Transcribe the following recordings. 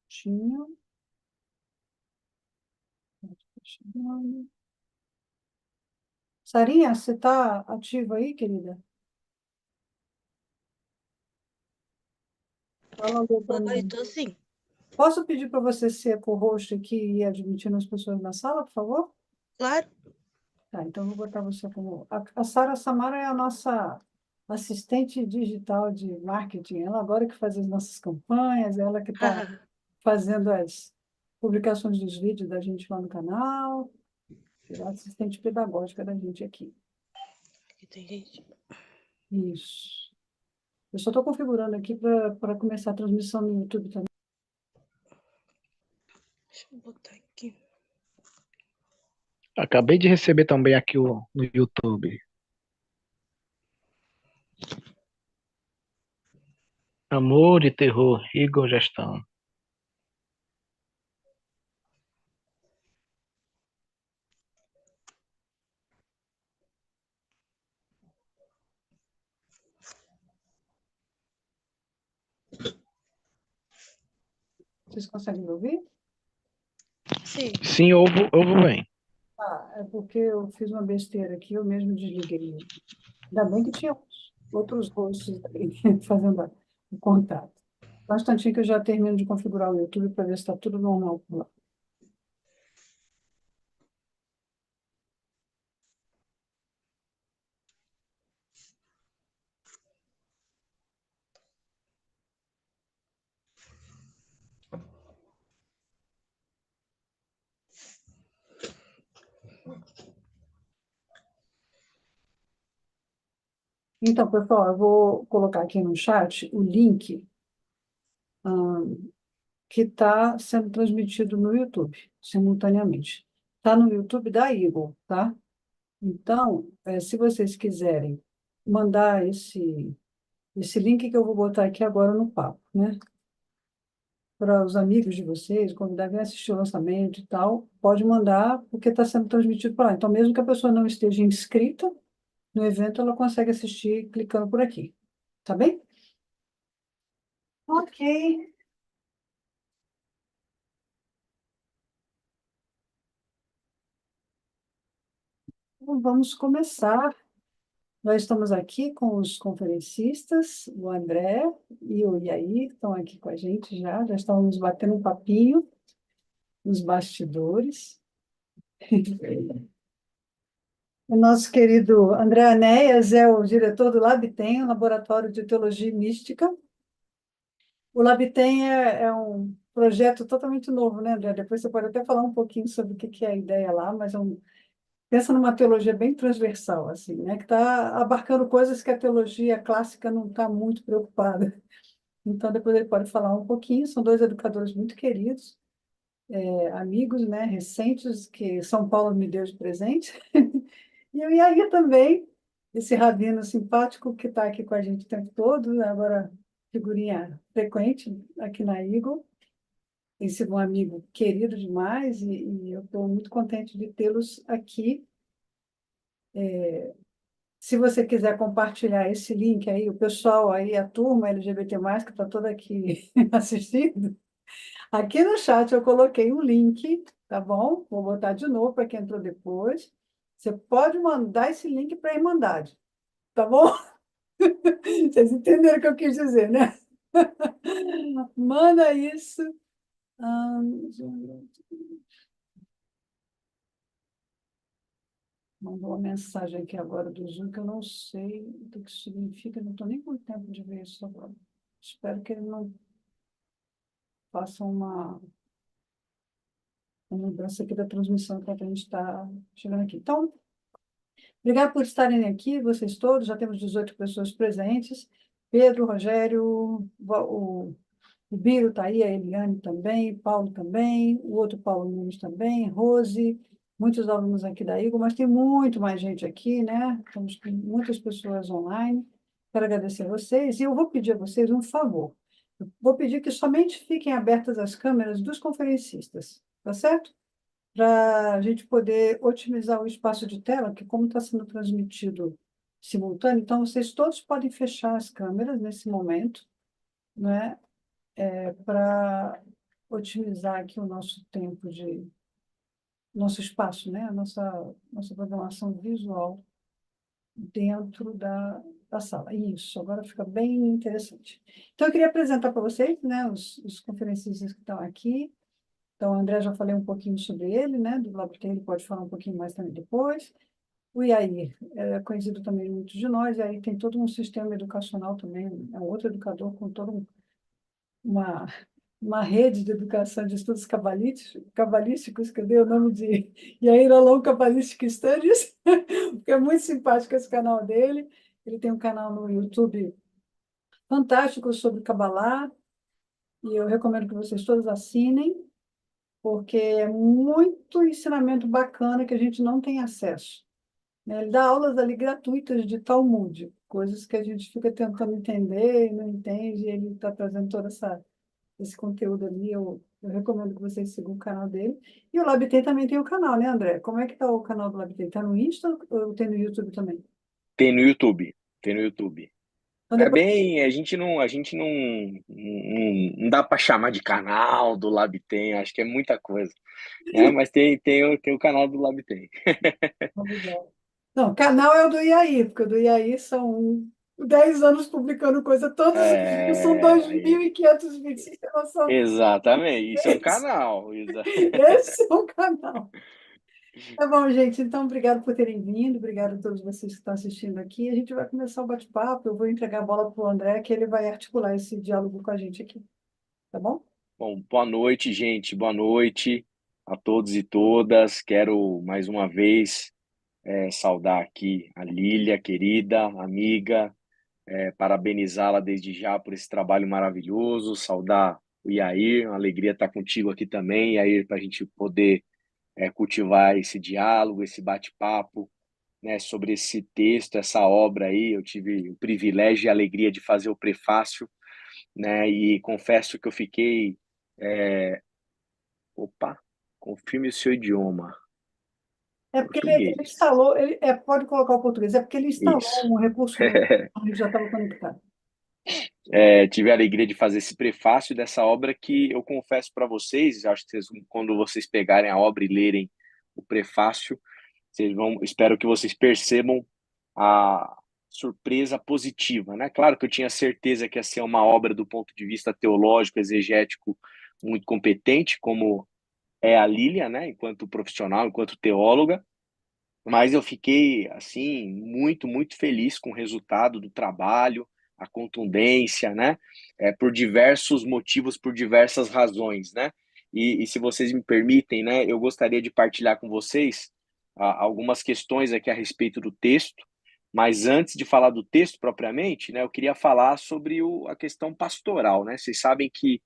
Tinha. Chegando. Sarinha, você está ativa aí, querida? Fala alô para Oi, mim. tô sim. Posso pedir para você ser co-host aqui e ir admitindo as pessoas na sala, por favor? Claro. Tá, então eu vou botar você como. A Sara Samara é a nossa assistente digital de marketing. Ela agora que faz as nossas campanhas, ela que está fazendo as publicações dos vídeos da gente lá no canal, é a assistente pedagógica da gente aqui. Aqui tem gente. Isso. Eu só estou configurando aqui para começar a transmissão no YouTube também. Deixa eu botar aqui. Acabei de receber também aqui no YouTube. Amor e terror, Igor Gestão. Vocês conseguem me ouvir? Sim. Sim, ouvo bem. Ah, é porque eu fiz uma besteira aqui, eu mesmo desliguei. Ainda bem que tinha outros hosts aí fazendo o contato. Um instantinho que eu já termino de configurar o YouTube para ver se está tudo normal por lá. Então, pessoal, eu vou colocar aqui no chat o link que está sendo transmitido no YouTube, simultaneamente. Está no YouTube da Eagle, tá? Então, se vocês quiserem mandar esse link que eu vou botar aqui agora no papo, né? Para os amigos de vocês, convidar a assistir o lançamento e tal, pode mandar, porque está sendo transmitido por lá. Então, mesmo que a pessoa não esteja inscrita no evento, ela consegue assistir clicando por aqui. Tá bem? Ok. Então, vamos começar. Nós estamos aqui com os conferencistas, o André e o Iaí, que estão aqui com a gente já estávamos batendo um papinho nos bastidores. O nosso querido André Anéas é o diretor do LabTem, o Laboratório de Teologia Mística. O LabTem é um projeto totalmente novo, né, André? Depois você pode até falar um pouquinho sobre o que é a ideia lá, mas pensa numa teologia bem transversal, assim, né, que está abarcando coisas que a teologia clássica não está muito preocupada. Então, depois ele pode falar um pouquinho. São dois educadores muito queridos, amigos, né, recentes, que São Paulo me deu de presente. E o Iair também, esse rabino simpático que está aqui com a gente o tempo todo, né, agora figurinha frequente aqui na Eagle. Tem sido um amigo querido demais e eu estou muito contente de tê-los aqui. Se você quiser compartilhar esse link aí, o pessoal aí, a turma LGBT+, que está toda aqui assistindo, aqui no chat eu coloquei um link, tá bom? Vou botar de novo para quem entrou depois. Você pode mandar esse link para a Irmandade, tá bom? Vocês entenderam o que eu quis dizer, né? Manda isso. Ah, mandou uma mensagem aqui agora do Zoom que eu não sei o que isso significa, não estou nem com tempo de ver isso agora. Espero que ele não faça uma mudança aqui da transmissão enquanto a gente está chegando aqui. Então, obrigado por estarem aqui, vocês todos. Já temos 18 pessoas presentes. Pedro, Rogério, o Biro está aí, a Eliane também, Paulo também, o outro Paulo Nunes também, Rose, muitos alunos aqui da Igor, mas tem muito mais gente aqui, né? Temos muitas pessoas online. Quero agradecer a vocês e eu vou pedir a vocês um favor. Eu vou pedir que somente fiquem abertas as câmeras dos conferencistas, tá certo? Para a gente poder otimizar o espaço de tela, que como está sendo transmitido simultâneo, então vocês todos podem fechar as câmeras nesse momento, né? Para otimizar aqui o nosso tempo de nosso espaço, né? A nossa programação visual dentro da sala. Isso, agora fica bem interessante. Então, eu queria apresentar para vocês, né, os conferencistas que estão aqui. Então, o André já falei um pouquinho sobre ele, né, do Laboratório, ele pode falar um pouquinho mais também depois. O Iair é conhecido também muitos de nós, e aí tem todo um sistema educacional também, é um outro educador com toda uma, uma rede de educação de estudos cabalísticos, que eu dei o nome de Iair Alon Cabalistic Studies, porque é muito simpático esse canal dele. Ele tem um canal no YouTube fantástico sobre Cabalá, e eu recomendo que vocês todos assinem, porque é muito ensinamento bacana que a gente não tem acesso, né? Ele dá aulas ali gratuitas de Talmud, coisas que a gente fica tentando entender e não entende, e ele está trazendo esse conteúdo ali. Eu recomendo que vocês sigam o canal dele. E o Labtem também tem o canal, né, André? Como é que está o canal do Labtem? Está no Insta ou tem no YouTube também? Tem no YouTube, tem no YouTube. Então, É depois... bem, não dá para chamar de canal do Labtem, acho que é muita coisa, né? Mas tem o canal do Labtem. Legal. Não, o canal é o do IAI, porque o do IAI são 10 anos publicando coisa todos os dias, são Aí, 2.500 vídeos, vocês têm noção? exatamente, isso é um Esse, canal. esse é o canal. Tá bom, gente. Então, obrigado por terem vindo. Obrigado a todos vocês que estão assistindo aqui. A gente vai começar o bate-papo. Eu vou entregar a bola para o André, que ele vai articular esse diálogo com a gente aqui. Tá bom? Bom, boa noite, gente, boa noite a todos e todas. Quero mais uma vez saudar aqui a Lília, querida amiga, parabenizá-la desde já por esse trabalho maravilhoso, saudar o Yair, uma alegria estar contigo aqui também, Yair, para a gente poder cultivar esse diálogo, esse bate-papo, né, sobre esse texto, essa obra aí. Eu tive o privilégio e a alegria de fazer o prefácio, né, e confesso que eu fiquei. é, Opa, confirme o seu idioma. É porque ele Português. instalou, pode colocar o português, é porque ele instalou Isso. um recurso novo, onde já estava conectado. Tive a alegria de fazer esse prefácio dessa obra que eu confesso para vocês, acho que quando vocês pegarem a obra e lerem o prefácio, espero que vocês percebam a surpresa positiva, né? Claro que eu tinha certeza que ia ser uma obra do ponto de vista teológico, exegético, muito competente, como é a Lília, né? Enquanto profissional, enquanto teóloga, mas eu fiquei, assim, muito, muito feliz com o resultado do trabalho, a contundência, né? Por diversos motivos, por diversas razões, né? E se vocês me permitem, né, eu gostaria de partilhar com vocês algumas questões aqui a respeito do texto, mas antes de falar do texto propriamente, né, eu queria falar sobre a questão pastoral, né? Vocês sabem que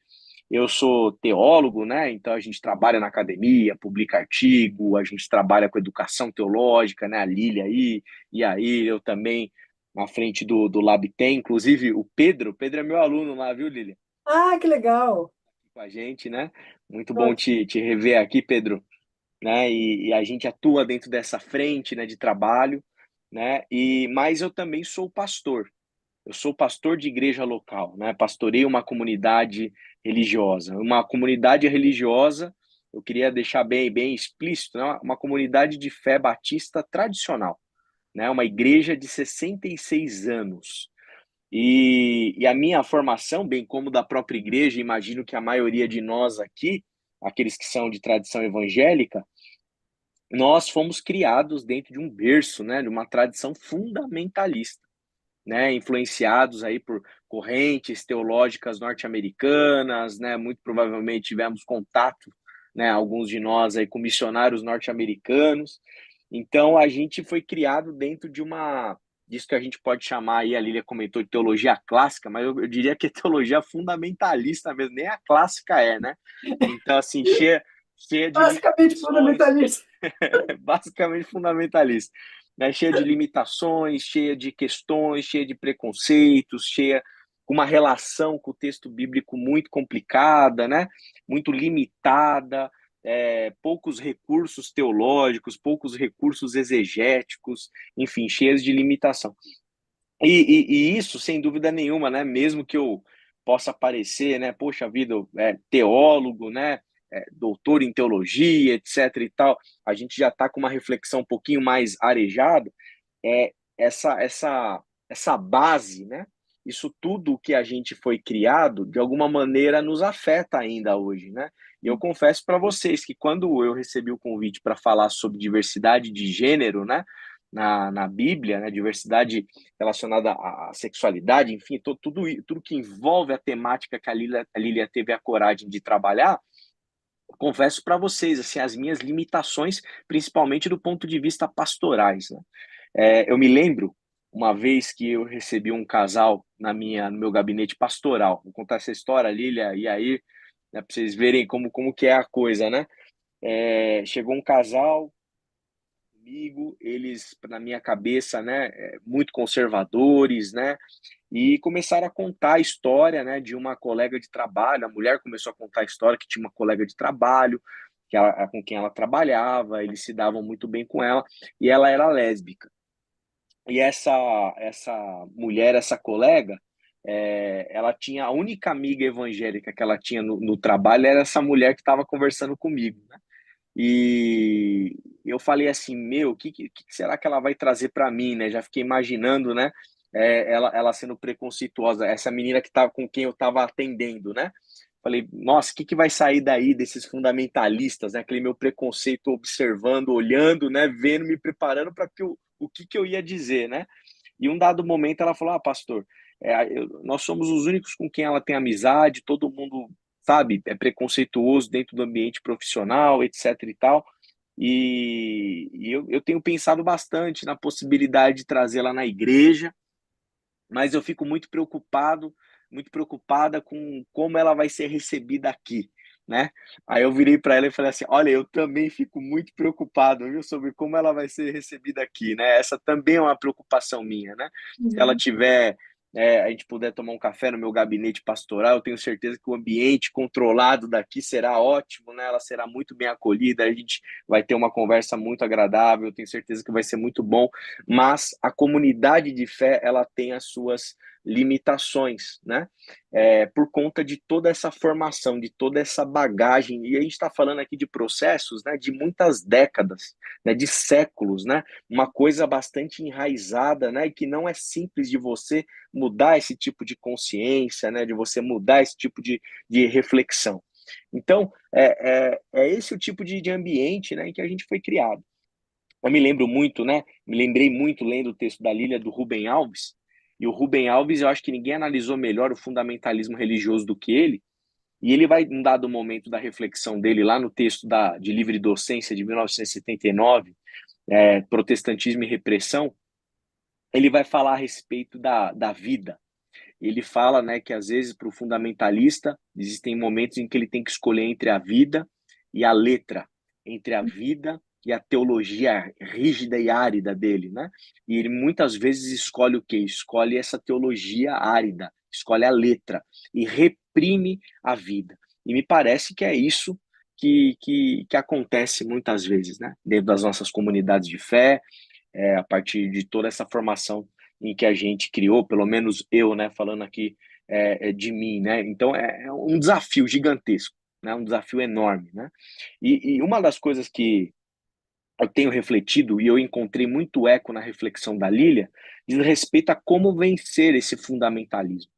eu sou teólogo, né? Então a gente trabalha na academia, publica artigo, a gente trabalha com educação teológica, né? A Lília aí, e aí eu também na frente do Labtem, inclusive o Pedro é meu aluno lá, viu, Lília? Ah, que legal! Com a gente, né? Muito bom te rever aqui, Pedro, né? E a gente atua dentro dessa frente, né, de trabalho, né? Mas eu também sou pastor. Eu sou pastor de igreja local, né? Pastorei uma comunidade religiosa. Uma comunidade religiosa, eu queria deixar bem explícito, né? Uma comunidade de fé batista tradicional, né? Uma igreja de 66 anos. E a minha formação, bem como da própria igreja, imagino que a maioria de nós aqui, aqueles que são de tradição evangélica, nós fomos criados dentro de um berço, né? De uma tradição fundamentalista, né, influenciados aí por correntes teológicas norte-americanas, né, muito provavelmente tivemos contato, né, alguns de nós aí com missionários norte-americanos. Então a gente foi criado dentro disso que a gente pode chamar aí, a Lília comentou de teologia clássica, mas eu diria que é teologia fundamentalista mesmo, nem a clássica né? Então assim, cheia de Basicamente limitações, fundamentalista. basicamente fundamentalista, né? Cheia de limitações, cheia de questões, cheia de preconceitos, cheia com uma relação com o texto bíblico muito complicada, né? Muito limitada, poucos recursos teológicos, poucos recursos exegéticos, enfim, cheias de limitação. E isso, sem dúvida nenhuma, né? Mesmo que eu possa parecer, né, poxa vida, teólogo, né, doutor em teologia, etc e tal, a gente já está com uma reflexão um pouquinho mais arejada, essa base, né, isso tudo que a gente foi criado, de alguma maneira nos afeta ainda hoje, né? E eu confesso para vocês que quando eu recebi o convite para falar sobre diversidade de gênero, né, na Bíblia, né, diversidade relacionada à sexualidade, enfim, tudo que envolve a temática que a Lília teve a coragem de trabalhar, confesso para vocês, assim, as minhas limitações, principalmente do ponto de vista pastorais, né? Eu me lembro uma vez que eu recebi um casal no meu gabinete pastoral. Vou contar essa história, Lília e aí, né, para vocês verem como que é a coisa, né? Chegou um casal comigo, eles, na minha cabeça, né, muito conservadores, né? E começaram a contar a história, né, de uma colega de trabalho. A mulher começou a contar a história que tinha uma colega de trabalho, com quem ela trabalhava, eles se davam muito bem com ela, e ela era lésbica. E essa mulher, essa colega, ela tinha a única amiga evangélica que ela tinha no trabalho era essa mulher que estava conversando comigo, né? E eu falei assim, meu, o que será que ela vai trazer para mim, né? Já fiquei imaginando, né? Ela sendo preconceituosa, essa menina que tava com quem eu estava atendendo, né? Falei, nossa, o que vai sair daí desses fundamentalistas, né? Aquele meu preconceito observando, olhando, né? Vendo, me preparando para o que eu ia dizer, né? E um dado momento ela falou, pastor, nós somos os únicos com quem ela tem amizade, todo mundo, sabe, é preconceituoso dentro do ambiente profissional, etc e tal. E eu tenho pensado bastante na possibilidade de trazê-la na igreja, mas eu fico muito preocupada com como ela vai ser recebida aqui, né? Aí eu virei para ela e falei assim: olha, eu também fico muito preocupado, viu, sobre como ela vai ser recebida aqui, né? Essa também é uma preocupação minha, né? Se ela tiver, a gente puder tomar um café no meu gabinete pastoral, eu tenho certeza que o ambiente controlado daqui será ótimo, né? Ela será muito bem acolhida, a gente vai ter uma conversa muito agradável, eu tenho certeza que vai ser muito bom, mas a comunidade de fé, ela tem as suas limitações, né? Por conta de toda essa formação, de toda essa bagagem, e a gente está falando aqui de processos, né, de muitas décadas, né, de séculos, né? Uma coisa bastante enraizada, né, e que não é simples de você mudar esse tipo de consciência, né, de você mudar esse tipo de reflexão. Então, é esse o tipo de ambiente, né, em que a gente foi criado. Eu me lembro muito, né? Me lembrei muito lendo o texto da Lília do Rubem Alves. E o Rubem Alves, eu acho que ninguém analisou melhor o fundamentalismo religioso do que ele. E ele vai, em dado momento da reflexão dele, lá no texto de Livre Docência de 1979, Protestantismo e Repressão, ele vai falar a respeito da vida. Ele fala, né, que às vezes para o fundamentalista existem momentos em que ele tem que escolher entre a vida e a letra, entre a vida e a teologia rígida e árida dele, né? E ele muitas vezes escolhe o quê? Escolhe essa teologia árida, escolhe a letra e reprime a vida. E me parece que é isso que acontece muitas vezes, né? Dentro das nossas comunidades de fé, a partir de toda essa formação em que a gente criou, pelo menos eu, né, falando aqui de mim, né? Então é um desafio gigantesco, né? Um desafio enorme, né? E uma das coisas que eu tenho refletido e eu encontrei muito eco na reflexão da Lília diz respeito a como vencer esse fundamentalismo,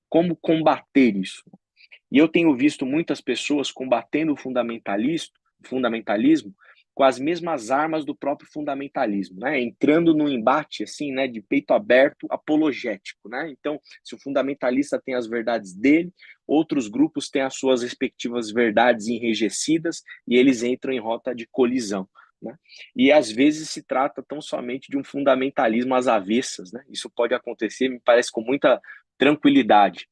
como combater isso. E eu tenho visto muitas pessoas combatendo o fundamentalismo com as mesmas armas do próprio fundamentalismo, né? Entrando num embate assim, né, de peito aberto, apologético, né? Então, se o fundamentalista tem as verdades dele, outros grupos têm as suas respectivas verdades enrijecidas e eles entram em rota de colisão, né? E às vezes se trata tão somente de um fundamentalismo às avessas, né? Isso pode acontecer, me parece, com muita tranquilidade.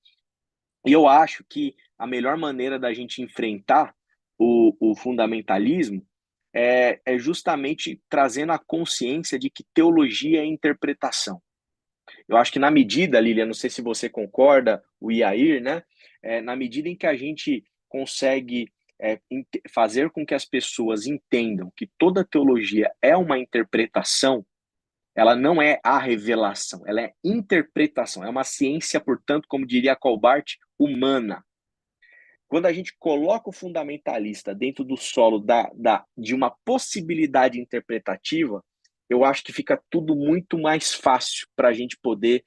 E eu acho que a melhor maneira da gente enfrentar o fundamentalismo é justamente trazendo a consciência de que teologia é interpretação. Eu acho que na medida, Lilian, não sei se você concorda, o Iair, né? Na medida em que a gente consegue fazer com que as pessoas entendam que toda teologia é uma interpretação, Ela não é a revelação, ela é interpretação. É uma ciência, portanto, como diria Colbart, humana. Quando a gente coloca o fundamentalista dentro do solo de uma possibilidade interpretativa, eu acho que fica tudo muito mais fácil para a gente poder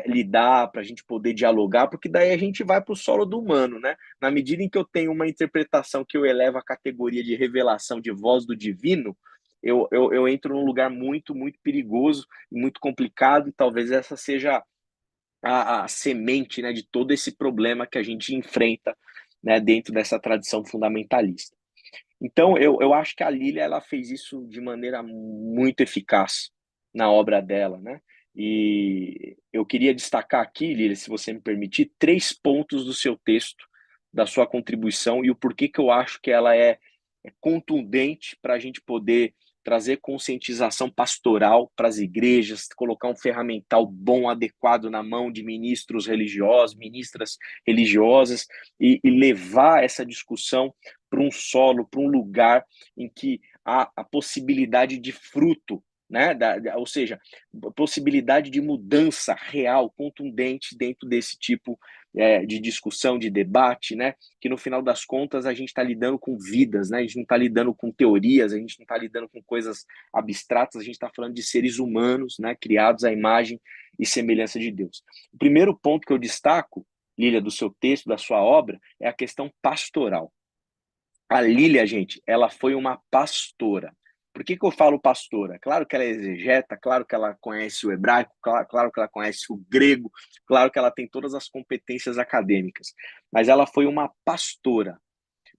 lidar, para a gente poder dialogar, porque daí a gente vai para o solo do humano, né? Na medida em que eu tenho uma interpretação que eu elevo à categoria de revelação de voz do divino, eu entro num lugar muito, muito perigoso, muito complicado, e talvez essa seja a semente, né, de todo esse problema que a gente enfrenta, né, dentro dessa tradição fundamentalista. Então, eu acho que a Lília ela fez isso de maneira muito eficaz na obra dela, né? E eu queria destacar aqui, Lília, se você me permitir, 3 pontos do seu texto, da sua contribuição e o porquê que eu acho que ela é contundente para a gente poder trazer conscientização pastoral para as igrejas, colocar um ferramental bom, adequado na mão de ministros religiosos, ministras religiosas, e levar essa discussão para um solo, para um lugar em que há a possibilidade de fruto, né? Ou seja, possibilidade de mudança real, contundente dentro desse tipo de discussão, de debate, né? Que no final das contas a gente está lidando com vidas, né? A gente não está lidando com teorias, a gente não está lidando com coisas abstratas, a gente está falando de seres humanos, né? Criados à imagem e semelhança de Deus. O primeiro ponto que eu destaco, Lília, do seu texto, da sua obra, é a questão pastoral. A Lília, gente, ela foi uma pastora. Por que eu falo pastora? Claro que ela é exegeta, claro que ela conhece o hebraico, claro que ela conhece o grego, claro que ela tem todas as competências acadêmicas, mas ela foi uma pastora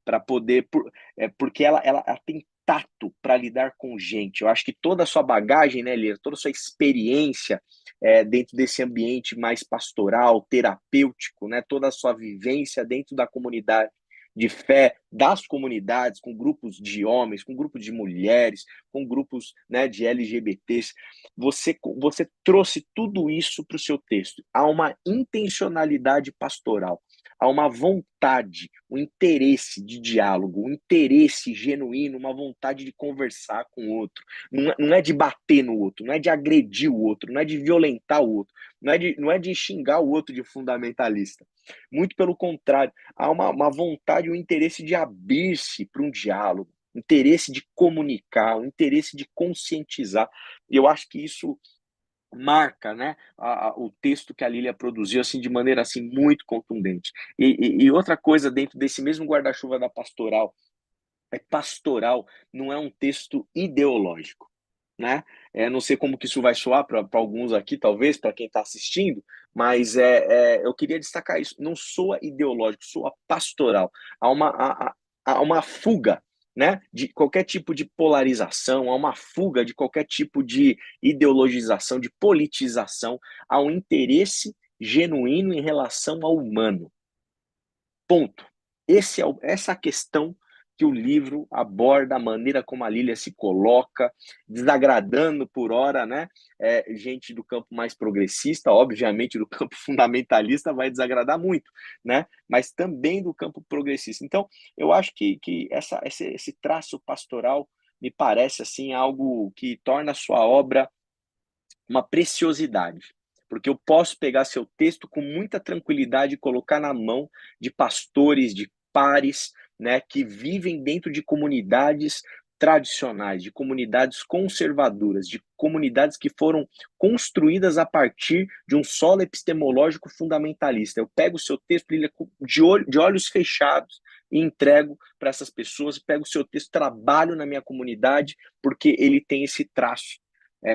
para poder, porque ela tem tato para lidar com gente. Eu acho que toda a sua bagagem, né, Lília, toda a sua experiência dentro desse ambiente mais pastoral, terapêutico, né, toda a sua vivência dentro da comunidade de fé das comunidades, com grupos de homens, com grupos de mulheres, com grupos, né, de LGBTs. Você trouxe tudo isso para o seu texto. Há uma intencionalidade pastoral, há uma vontade, um interesse de diálogo, um interesse genuíno, uma vontade de conversar com o outro. Não é de bater no outro, não é de agredir o outro, não é de violentar o outro, não é de xingar o outro de fundamentalista. Muito pelo contrário, há uma vontade, um interesse de abrir-se para um diálogo, interesse de comunicar, um interesse de conscientizar. E eu acho que isso marca, né, o texto que a Lília produziu assim de maneira assim muito contundente. E outra coisa dentro desse mesmo guarda-chuva da pastoral, não é um texto ideológico, né? Não sei como que isso vai soar para alguns aqui, talvez, para quem está assistindo, mas eu queria destacar isso. Não soa ideológico, soa pastoral. Há uma fuga, né, de qualquer tipo de polarização, há uma fuga de qualquer tipo de ideologização, de politização, há um interesse genuíno em relação ao humano. Ponto. Essa é a questão que o livro aborda, a maneira como a Lília se coloca, desagradando por hora, né? Gente do campo mais progressista, obviamente do campo fundamentalista vai desagradar muito, né? Mas também do campo progressista. Então, eu acho que esse traço pastoral me parece assim algo que torna a sua obra uma preciosidade, porque eu posso pegar seu texto com muita tranquilidade e colocar na mão de pastores, de pares, né, que vivem dentro de comunidades tradicionais, de comunidades conservadoras, de comunidades que foram construídas a partir de um solo epistemológico fundamentalista. Eu pego o seu texto de olhos fechados e entrego para essas pessoas, pego o seu texto, trabalho na minha comunidade, porque ele tem esse traço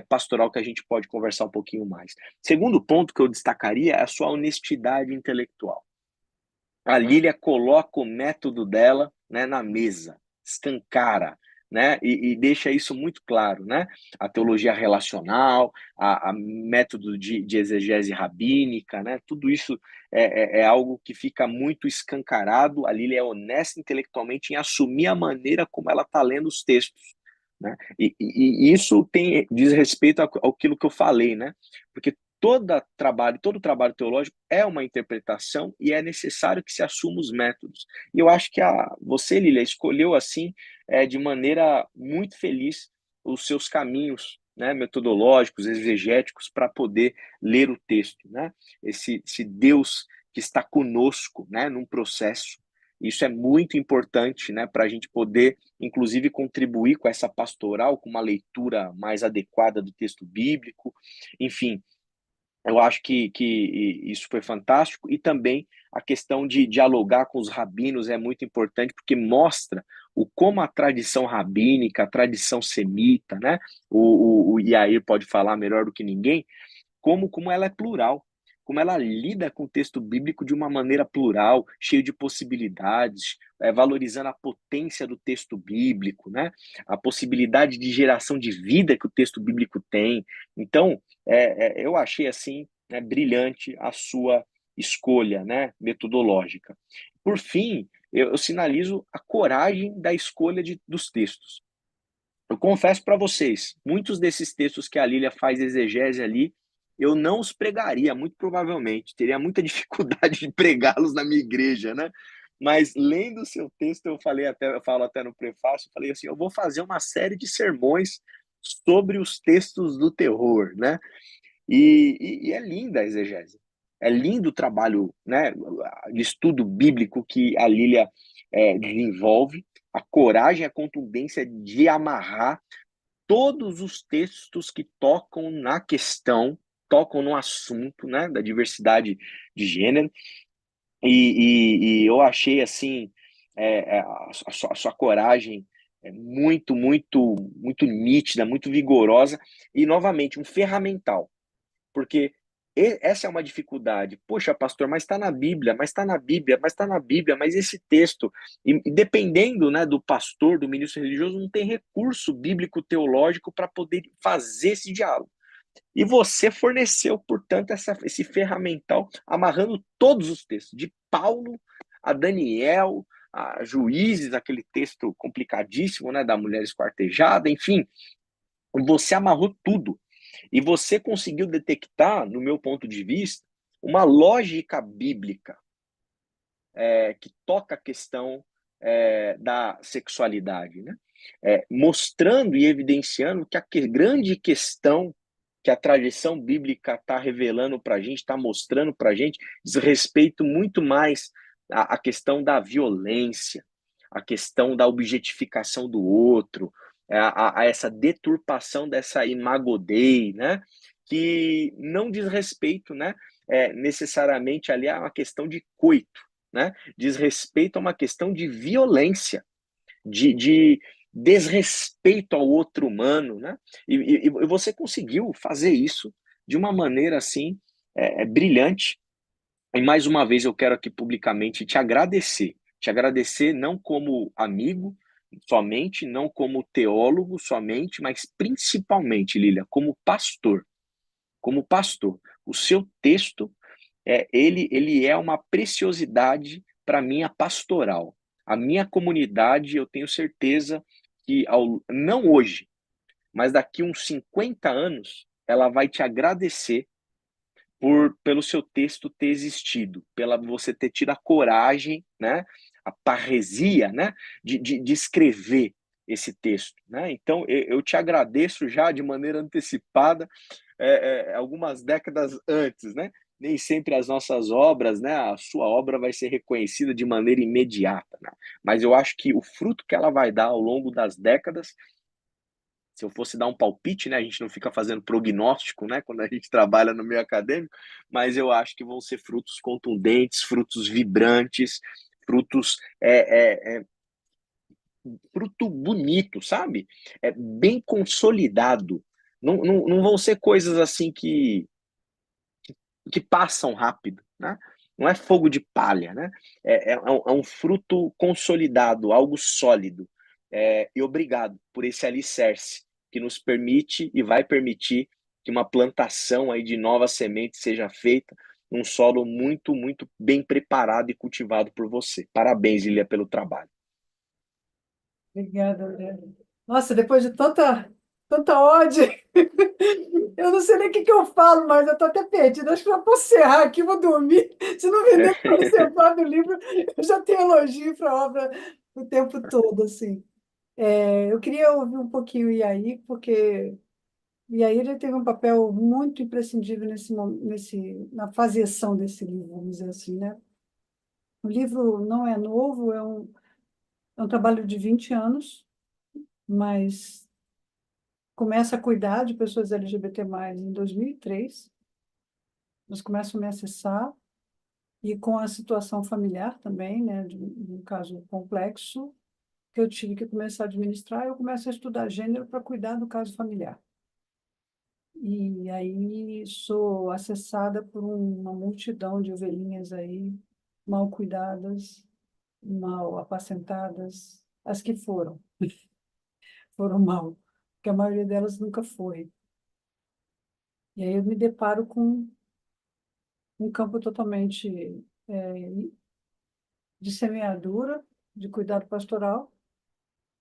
pastoral que a gente pode conversar um pouquinho mais. Segundo ponto que eu destacaria é a sua honestidade intelectual. A Lília coloca o método dela, né, na mesa, escancara, né, e deixa isso muito claro, né? A teologia relacional, a método de exegese rabínica, né? Tudo isso é algo que fica muito escancarado. A Lília é honesta intelectualmente em assumir a maneira como ela está lendo os textos, né? E isso diz respeito àquilo que eu falei, né? Porque todo trabalho teológico é uma interpretação e é necessário que se assuma os métodos. E eu acho que você, Lília, escolheu assim, de maneira muito feliz, os seus caminhos né, metodológicos, exegéticos, para poder ler o texto, né? Esse Deus que está conosco, né, num processo. Isso é muito importante, né, para a gente poder, inclusive, contribuir com essa pastoral, com uma leitura mais adequada do texto bíblico. Enfim, eu acho que isso foi fantástico, e também a questão de dialogar com os rabinos é muito importante, porque mostra como a tradição rabínica, a tradição semita, né? O Yair pode falar melhor do que ninguém, como ela é plural, como ela lida com o texto bíblico de uma maneira plural, cheio de possibilidades, valorizando a potência do texto bíblico, né? A possibilidade de geração de vida que o texto bíblico tem. Então, eu achei assim, né, brilhante a sua escolha, né, metodológica. Por fim, eu sinalizo a coragem da escolha dos textos. Eu confesso para vocês, muitos desses textos que a Lília faz exegese ali, eu não os pregaria, muito provavelmente. Teria muita dificuldade de pregá-los na minha igreja, né? Mas lendo o seu texto, eu falo até no prefácio, eu falei assim, eu vou fazer uma série de sermões sobre os textos do terror, né? E é linda a exegese. É lindo o trabalho, né, de estudo bíblico que a Lília desenvolve, a coragem, a contundência de amarrar todos os textos que tocam na questão, tocam no assunto, né, da diversidade de gênero, e eu achei, assim, a sua coragem muito, muito, muito nítida, muito vigorosa, e, novamente, um ferramental, porque essa é uma dificuldade. Poxa, pastor, mas está na Bíblia, mas está na Bíblia, mas está na Bíblia, mas esse texto, e dependendo, né, do pastor, do ministro religioso, não tem recurso bíblico teológico para poder fazer esse diálogo. E você forneceu, portanto, esse ferramental, amarrando todos os textos, de Paulo a Daniel, a Juízes, aquele texto complicadíssimo, né, da mulher esquartejada, enfim, você amarrou tudo. E você conseguiu detectar, no meu ponto de vista, uma lógica bíblica que toca a questão da sexualidade, né? Mostrando e evidenciando que a grande questão que a tradição bíblica está revelando para a gente, está mostrando para a gente, diz respeito muito mais à questão da violência, à questão da objetificação do outro, a essa deturpação dessa imago Dei, né? Que não diz respeito, né, necessariamente ali a uma questão de coito, né? Diz respeito a uma questão de violência, de desrespeito ao outro humano, né? E você conseguiu fazer isso de uma maneira assim brilhante. E mais uma vez eu quero aqui publicamente te agradecer não como amigo somente, não como teólogo somente, mas principalmente, Lília, como pastor. Como pastor, o seu texto ele é uma preciosidade para a minha pastoral. A minha comunidade, eu tenho certeza que, não hoje, mas daqui uns 50 anos, ela vai te agradecer pelo seu texto ter existido, pela você ter tido a coragem, né, a parresia, né, de escrever esse texto, né? Então eu te agradeço já de maneira antecipada, algumas décadas antes, né? Nem sempre as nossas obras, né, a sua obra vai ser reconhecida de maneira imediata, né? Mas eu acho que o fruto que ela vai dar ao longo das décadas, se eu fosse dar um palpite, né, a gente não fica fazendo prognóstico, né, quando a gente trabalha no meio acadêmico, mas eu acho que vão ser frutos contundentes, frutos vibrantes, frutos fruto bonito, sabe? Bem consolidado. Não vão ser coisas assim que passam rápido, né? Não é fogo de palha, né? É um fruto consolidado, algo sólido. E obrigado por esse alicerce que nos permite e vai permitir que uma plantação aí de novas sementes seja feita num solo muito, muito bem preparado e cultivado por você. Parabéns, Lilia, pelo trabalho. Obrigada, André. Nossa, depois de tanta ódio, eu não sei nem o que eu falo, mas eu estou até perdida. Acho que eu vou encerrar aqui, vou dormir. Se não me der para encerrar do livro, eu já tenho elogio para a obra o tempo todo, assim. Eu queria ouvir um pouquinho o Iaí, porque E aí ele teve um papel muito imprescindível na faseação desse livro, vamos dizer assim, né? O livro não é novo, é um trabalho de 20 anos, mas começa a cuidar de pessoas LGBT+, em 2003. Eles começam a me acessar, e com a situação familiar também, né, de um caso complexo, que eu tive que começar a administrar, eu começo a estudar gênero para cuidar do caso familiar. E aí sou acessada por uma multidão de ovelhinhas aí, mal cuidadas, mal apacentadas, as que foram mal, porque a maioria delas nunca foi. E aí eu me deparo com um campo totalmente de semeadura, de cuidado pastoral,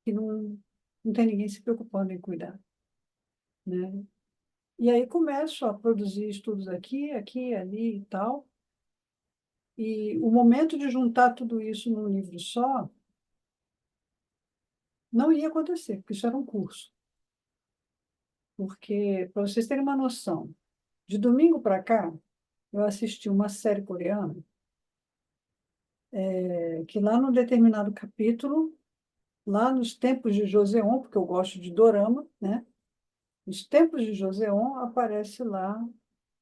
que não tem ninguém se preocupando em cuidar, né? E aí começo a produzir estudos aqui, ali e tal. E o momento de juntar tudo isso num livro só não ia acontecer, porque isso era um curso. Porque, para vocês terem uma noção, de domingo para cá, eu assisti uma série coreana, que lá num determinado capítulo, lá nos tempos de Joseon, porque eu gosto de dorama, né? Nos tempos de Joseon, aparece lá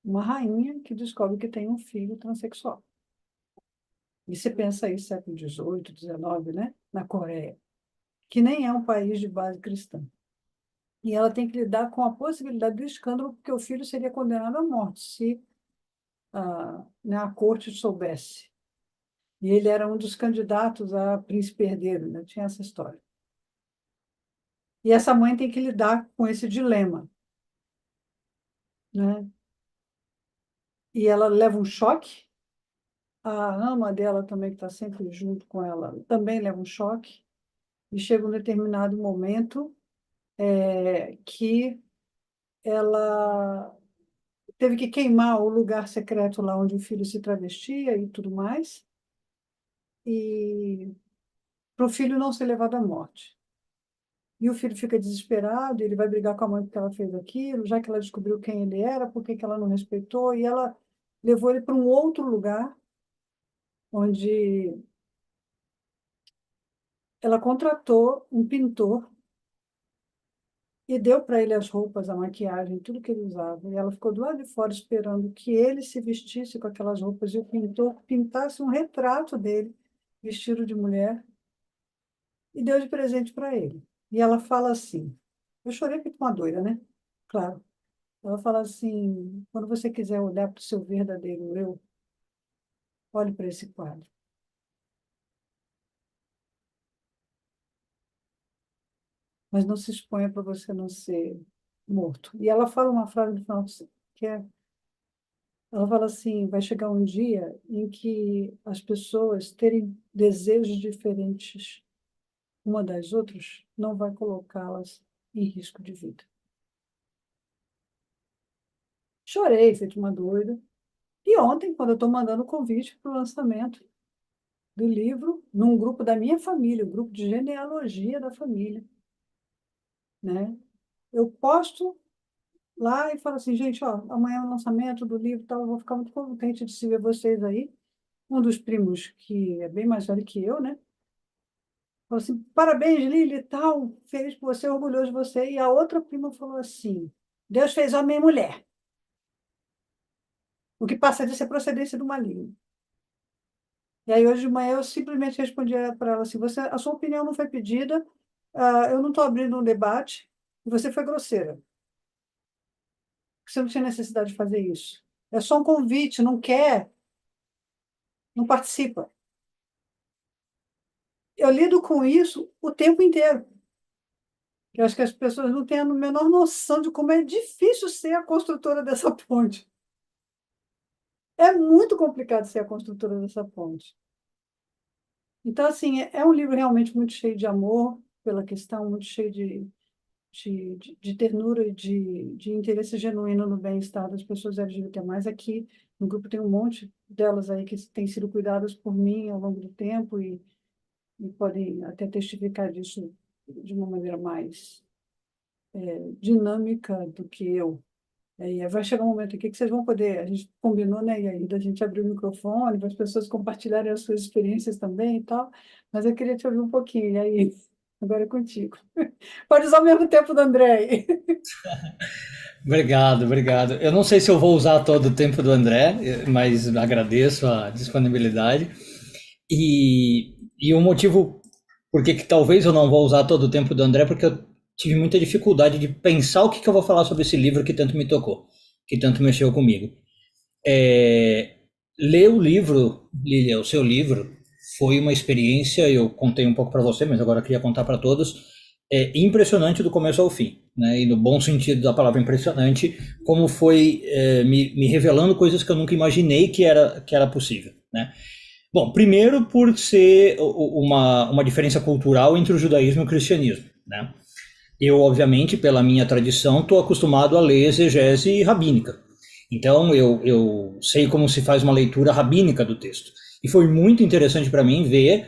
uma rainha que descobre que tem um filho transexual. E você pensa aí, século XVIII, XIX, né? Na Coreia, que nem é um país de base cristã. E ela tem que lidar com a possibilidade do escândalo, porque o filho seria condenado à morte se né, a corte soubesse. E ele era um dos candidatos a príncipe herdeiro, né? Tinha essa história. E essa mãe tem que lidar com esse dilema, né? E ela leva um choque. A ama dela também, que está sempre junto com ela, também leva um choque. E chega um determinado momento que ela teve que queimar o lugar secreto lá onde o filho se travestia e tudo mais, e para o filho não ser levado à morte. E o filho fica desesperado, ele vai brigar com a mãe porque ela fez aquilo, já que ela descobriu quem ele era, por que que ela não respeitou, e ela levou ele para um outro lugar, onde ela contratou um pintor e deu para ele as roupas, a maquiagem, tudo que ele usava. E ela ficou do lado de fora esperando que ele se vestisse com aquelas roupas e o pintor pintasse um retrato dele, vestido de mulher, e deu de presente para ele. E ela fala assim, eu chorei feito uma doida, né? Claro. Ela fala assim, quando você quiser olhar para o seu verdadeiro eu, olhe para esse quadro. Mas não se exponha para você não ser morto. E ela fala uma frase no final que é, ela fala assim, vai chegar um dia em que as pessoas terem desejos diferentes uma das outras não vai colocá-las em risco de vida. Chorei, feito uma doida. E ontem, quando eu estou mandando o convite para o lançamento do livro, num grupo da minha família, o grupo de genealogia da família, né? Eu posto lá e falo assim, gente, ó, amanhã é o lançamento do livro, e tal, eu vou ficar muito contente de se ver vocês aí. Um dos primos, que é bem mais velho que eu, né? Falou assim, parabéns, Lili, e tal, feliz por você, orgulhoso de você. E a outra prima falou assim, Deus fez homem e mulher, o que passa de ser procedência do maligno. E aí, hoje de manhã, eu simplesmente respondi para ela assim, a sua opinião não foi pedida, eu não estou abrindo um debate, e você foi grosseira. Você não tinha necessidade de fazer isso. É só um convite, não quer, não participa. Eu lido com isso o tempo inteiro. Eu acho que as pessoas não têm a menor noção de como é difícil ser a construtora dessa ponte. É muito complicado ser a construtora dessa ponte. Então, assim, é um livro realmente muito cheio de amor pela questão, muito cheio de ternura e de interesse genuíno no bem-estar das pessoas LGBT+. Aqui no grupo tem um monte delas aí que têm sido cuidadas por mim ao longo do tempo e podem até testificar disso de uma maneira mais dinâmica do que eu. E aí vai chegar um momento aqui que vocês vão poder, a gente combinou, né, e aí da gente abrir o microfone para as pessoas compartilharem as suas experiências também e tal, mas eu queria te ouvir um pouquinho, e aí, agora é contigo. Pode usar ao mesmo tempo do André aí. Obrigado, obrigado. Eu não sei se eu vou usar todo o tempo do André, mas agradeço a disponibilidade. E o motivo por que talvez eu não vou usar todo o tempo do André, porque eu tive muita dificuldade de pensar o que eu vou falar sobre esse livro que tanto me tocou, que tanto mexeu comigo. Ler o livro, Lilia, o seu livro, foi uma experiência, eu contei um pouco para você, mas agora eu queria contar para todos, impressionante do começo ao fim, né? E no bom sentido da palavra impressionante, como foi me revelando coisas que eu nunca imaginei que era possível, né? Bom, primeiro por ser uma diferença cultural entre o judaísmo e o cristianismo, né? Eu, obviamente, pela minha tradição, estou acostumado a ler exegese rabínica. Então, eu sei como se faz uma leitura rabínica do texto. E foi muito interessante para mim ver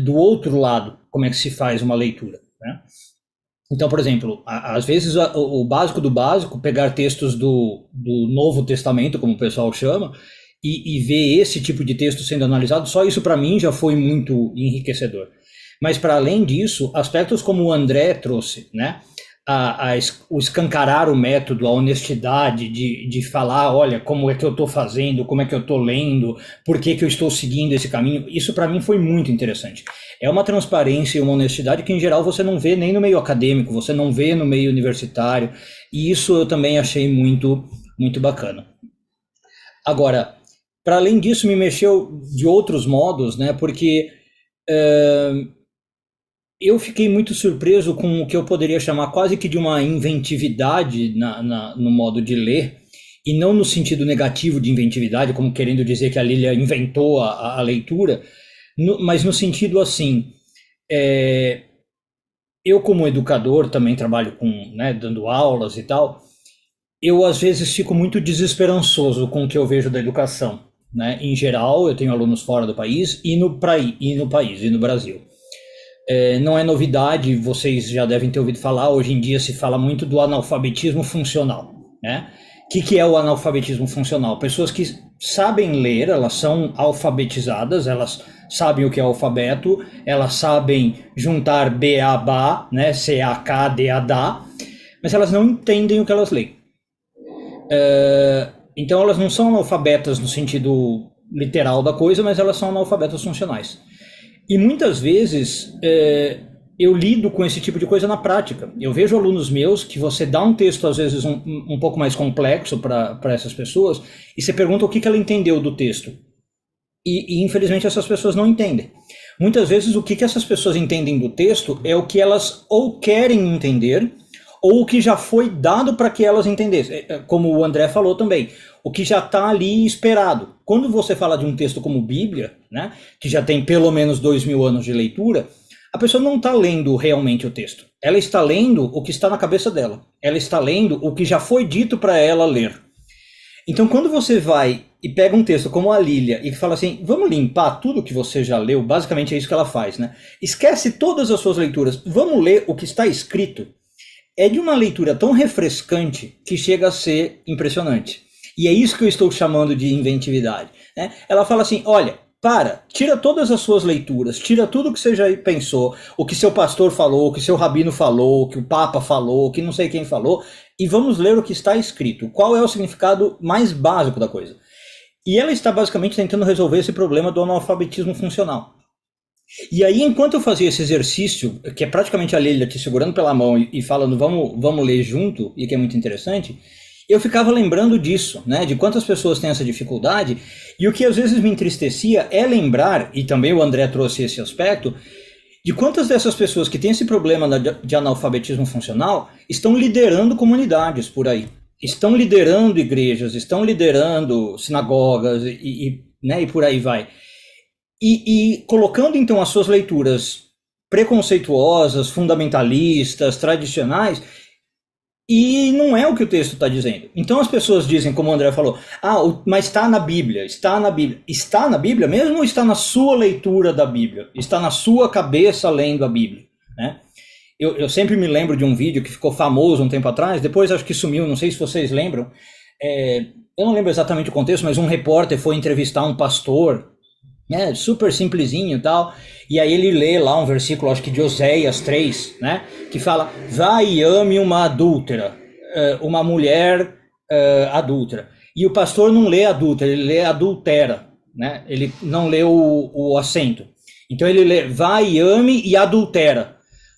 do outro lado como é que se faz uma leitura, né? Então, por exemplo, às vezes o básico do básico, pegar textos do Novo Testamento, como o pessoal chama, e ver esse tipo de texto sendo analisado, só isso para mim já foi muito enriquecedor. Mas para além disso, aspectos como o André trouxe, né? O escancarar o método, a honestidade de falar, olha, como é que eu estou fazendo, como é que eu estou lendo, por que eu estou seguindo esse caminho, isso para mim foi muito interessante. É uma transparência e uma honestidade que em geral você não vê nem no meio acadêmico, você não vê no meio universitário, e isso eu também achei muito, muito bacana. Agora, para além disso, me mexeu de outros modos, né? Porque eu fiquei muito surpreso com o que eu poderia chamar quase que de uma inventividade no modo de ler, e não no sentido negativo de inventividade, como querendo dizer que a Lilia inventou a leitura, mas no sentido assim, eu como educador também trabalho com, né, dando aulas e tal, eu às vezes fico muito desesperançoso com o que eu vejo da educação, né? Em geral, eu tenho alunos fora do país e no Brasil. Não é novidade, vocês já devem ter ouvido falar, hoje em dia se fala muito do analfabetismo funcional, né? O que é o analfabetismo funcional? Pessoas que sabem ler, elas são alfabetizadas, elas sabem o que é alfabeto, elas sabem juntar B, A, Ba, né? C, A, K, D, A, Da, mas elas não entendem o que elas leem. Então elas não são analfabetas no sentido literal da coisa, mas elas são analfabetas funcionais. E muitas vezes eu lido com esse tipo de coisa na prática. Eu vejo alunos meus que você dá um texto às vezes um pouco mais complexo para essas pessoas e você pergunta o que ela entendeu do texto. E infelizmente essas pessoas não entendem. Muitas vezes o que essas pessoas entendem do texto é o que elas ou querem entender ou o que já foi dado para que elas entendessem. Como o André falou também, o que já está ali esperado. Quando você fala de um texto como Bíblia, né, que já tem pelo menos 2000 anos de leitura, a pessoa não está lendo realmente o texto. Ela está lendo o que está na cabeça dela. Ela está lendo o que já foi dito para ela ler. Então, quando você vai e pega um texto como a Lilia e fala assim, vamos limpar tudo que você já leu, basicamente é isso que ela faz, né? Esquece todas as suas leituras, vamos ler o que está escrito. É de uma leitura tão refrescante que chega a ser impressionante. E é isso que eu estou chamando de inventividade, né? Ela fala assim, olha, tira todas as suas leituras, tira tudo que você já pensou, o que seu pastor falou, o que seu rabino falou, o que o papa falou, o que não sei quem falou, e vamos ler o que está escrito. Qual é o significado mais básico da coisa? E ela está basicamente tentando resolver esse problema do analfabetismo funcional. E aí, enquanto eu fazia esse exercício, que é praticamente a Leila te segurando pela mão e falando, vamos ler junto, e que é muito interessante, eu ficava lembrando disso, né, de quantas pessoas têm essa dificuldade, e o que às vezes me entristecia é lembrar, e também o André trouxe esse aspecto, de quantas dessas pessoas que têm esse problema de analfabetismo funcional estão liderando comunidades por aí, estão liderando igrejas, estão liderando sinagogas né, e por aí vai. E colocando então as suas leituras preconceituosas, fundamentalistas, tradicionais, e não é o que o texto está dizendo. Então as pessoas dizem, como o André falou, mas está na Bíblia, está na Bíblia. Está na Bíblia mesmo ou está na sua leitura da Bíblia? Está na sua cabeça lendo a Bíblia, né? eu sempre me lembro de um vídeo que ficou famoso um tempo atrás, depois acho que sumiu, não sei se vocês lembram. Eu não lembro exatamente o contexto, mas um repórter foi entrevistar um pastor, né, super simplesinho e tal, e aí ele lê lá um versículo, acho que de Oséias 3, né, que fala, vai e ame uma adúltera, uma mulher adúltera. E o pastor não lê adúltera, ele lê adultera, né, ele não lê o acento. Então ele lê, vai e ame e adultera.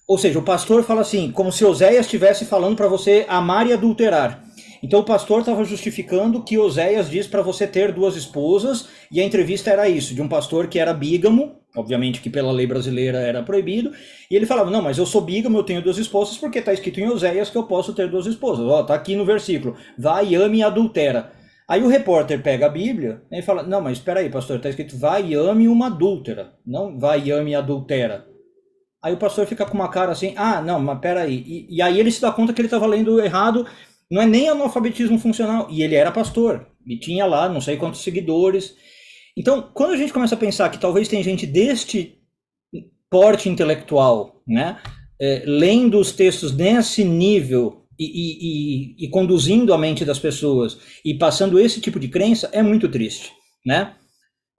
Ou seja, o pastor fala assim, como se Oséias estivesse falando para você amar e adulterar. Então o pastor estava justificando que Oséias diz para você ter 2 esposas, e a entrevista era isso, de um pastor que era bígamo, obviamente que pela lei brasileira era proibido, e ele falava, não, mas eu sou bígamo, eu tenho 2 esposas, porque está escrito em Oséias que eu posso ter 2 esposas. Ó, tá aqui no versículo, vai, ame e adultera. Aí o repórter pega a Bíblia e fala, não, mas espera aí, pastor, está escrito vai e ame uma adúltera, não vai e ame e adultera. Aí o pastor fica com uma cara assim, ah, não, mas peraí. E aí ele se dá conta que ele estava lendo errado, não é nem analfabetismo funcional. E ele era pastor, e tinha lá não sei quantos seguidores. Então, quando a gente começa a pensar que talvez tem gente deste porte intelectual, né, lendo os textos nesse nível e conduzindo a mente das pessoas e passando esse tipo de crença, é muito triste, né?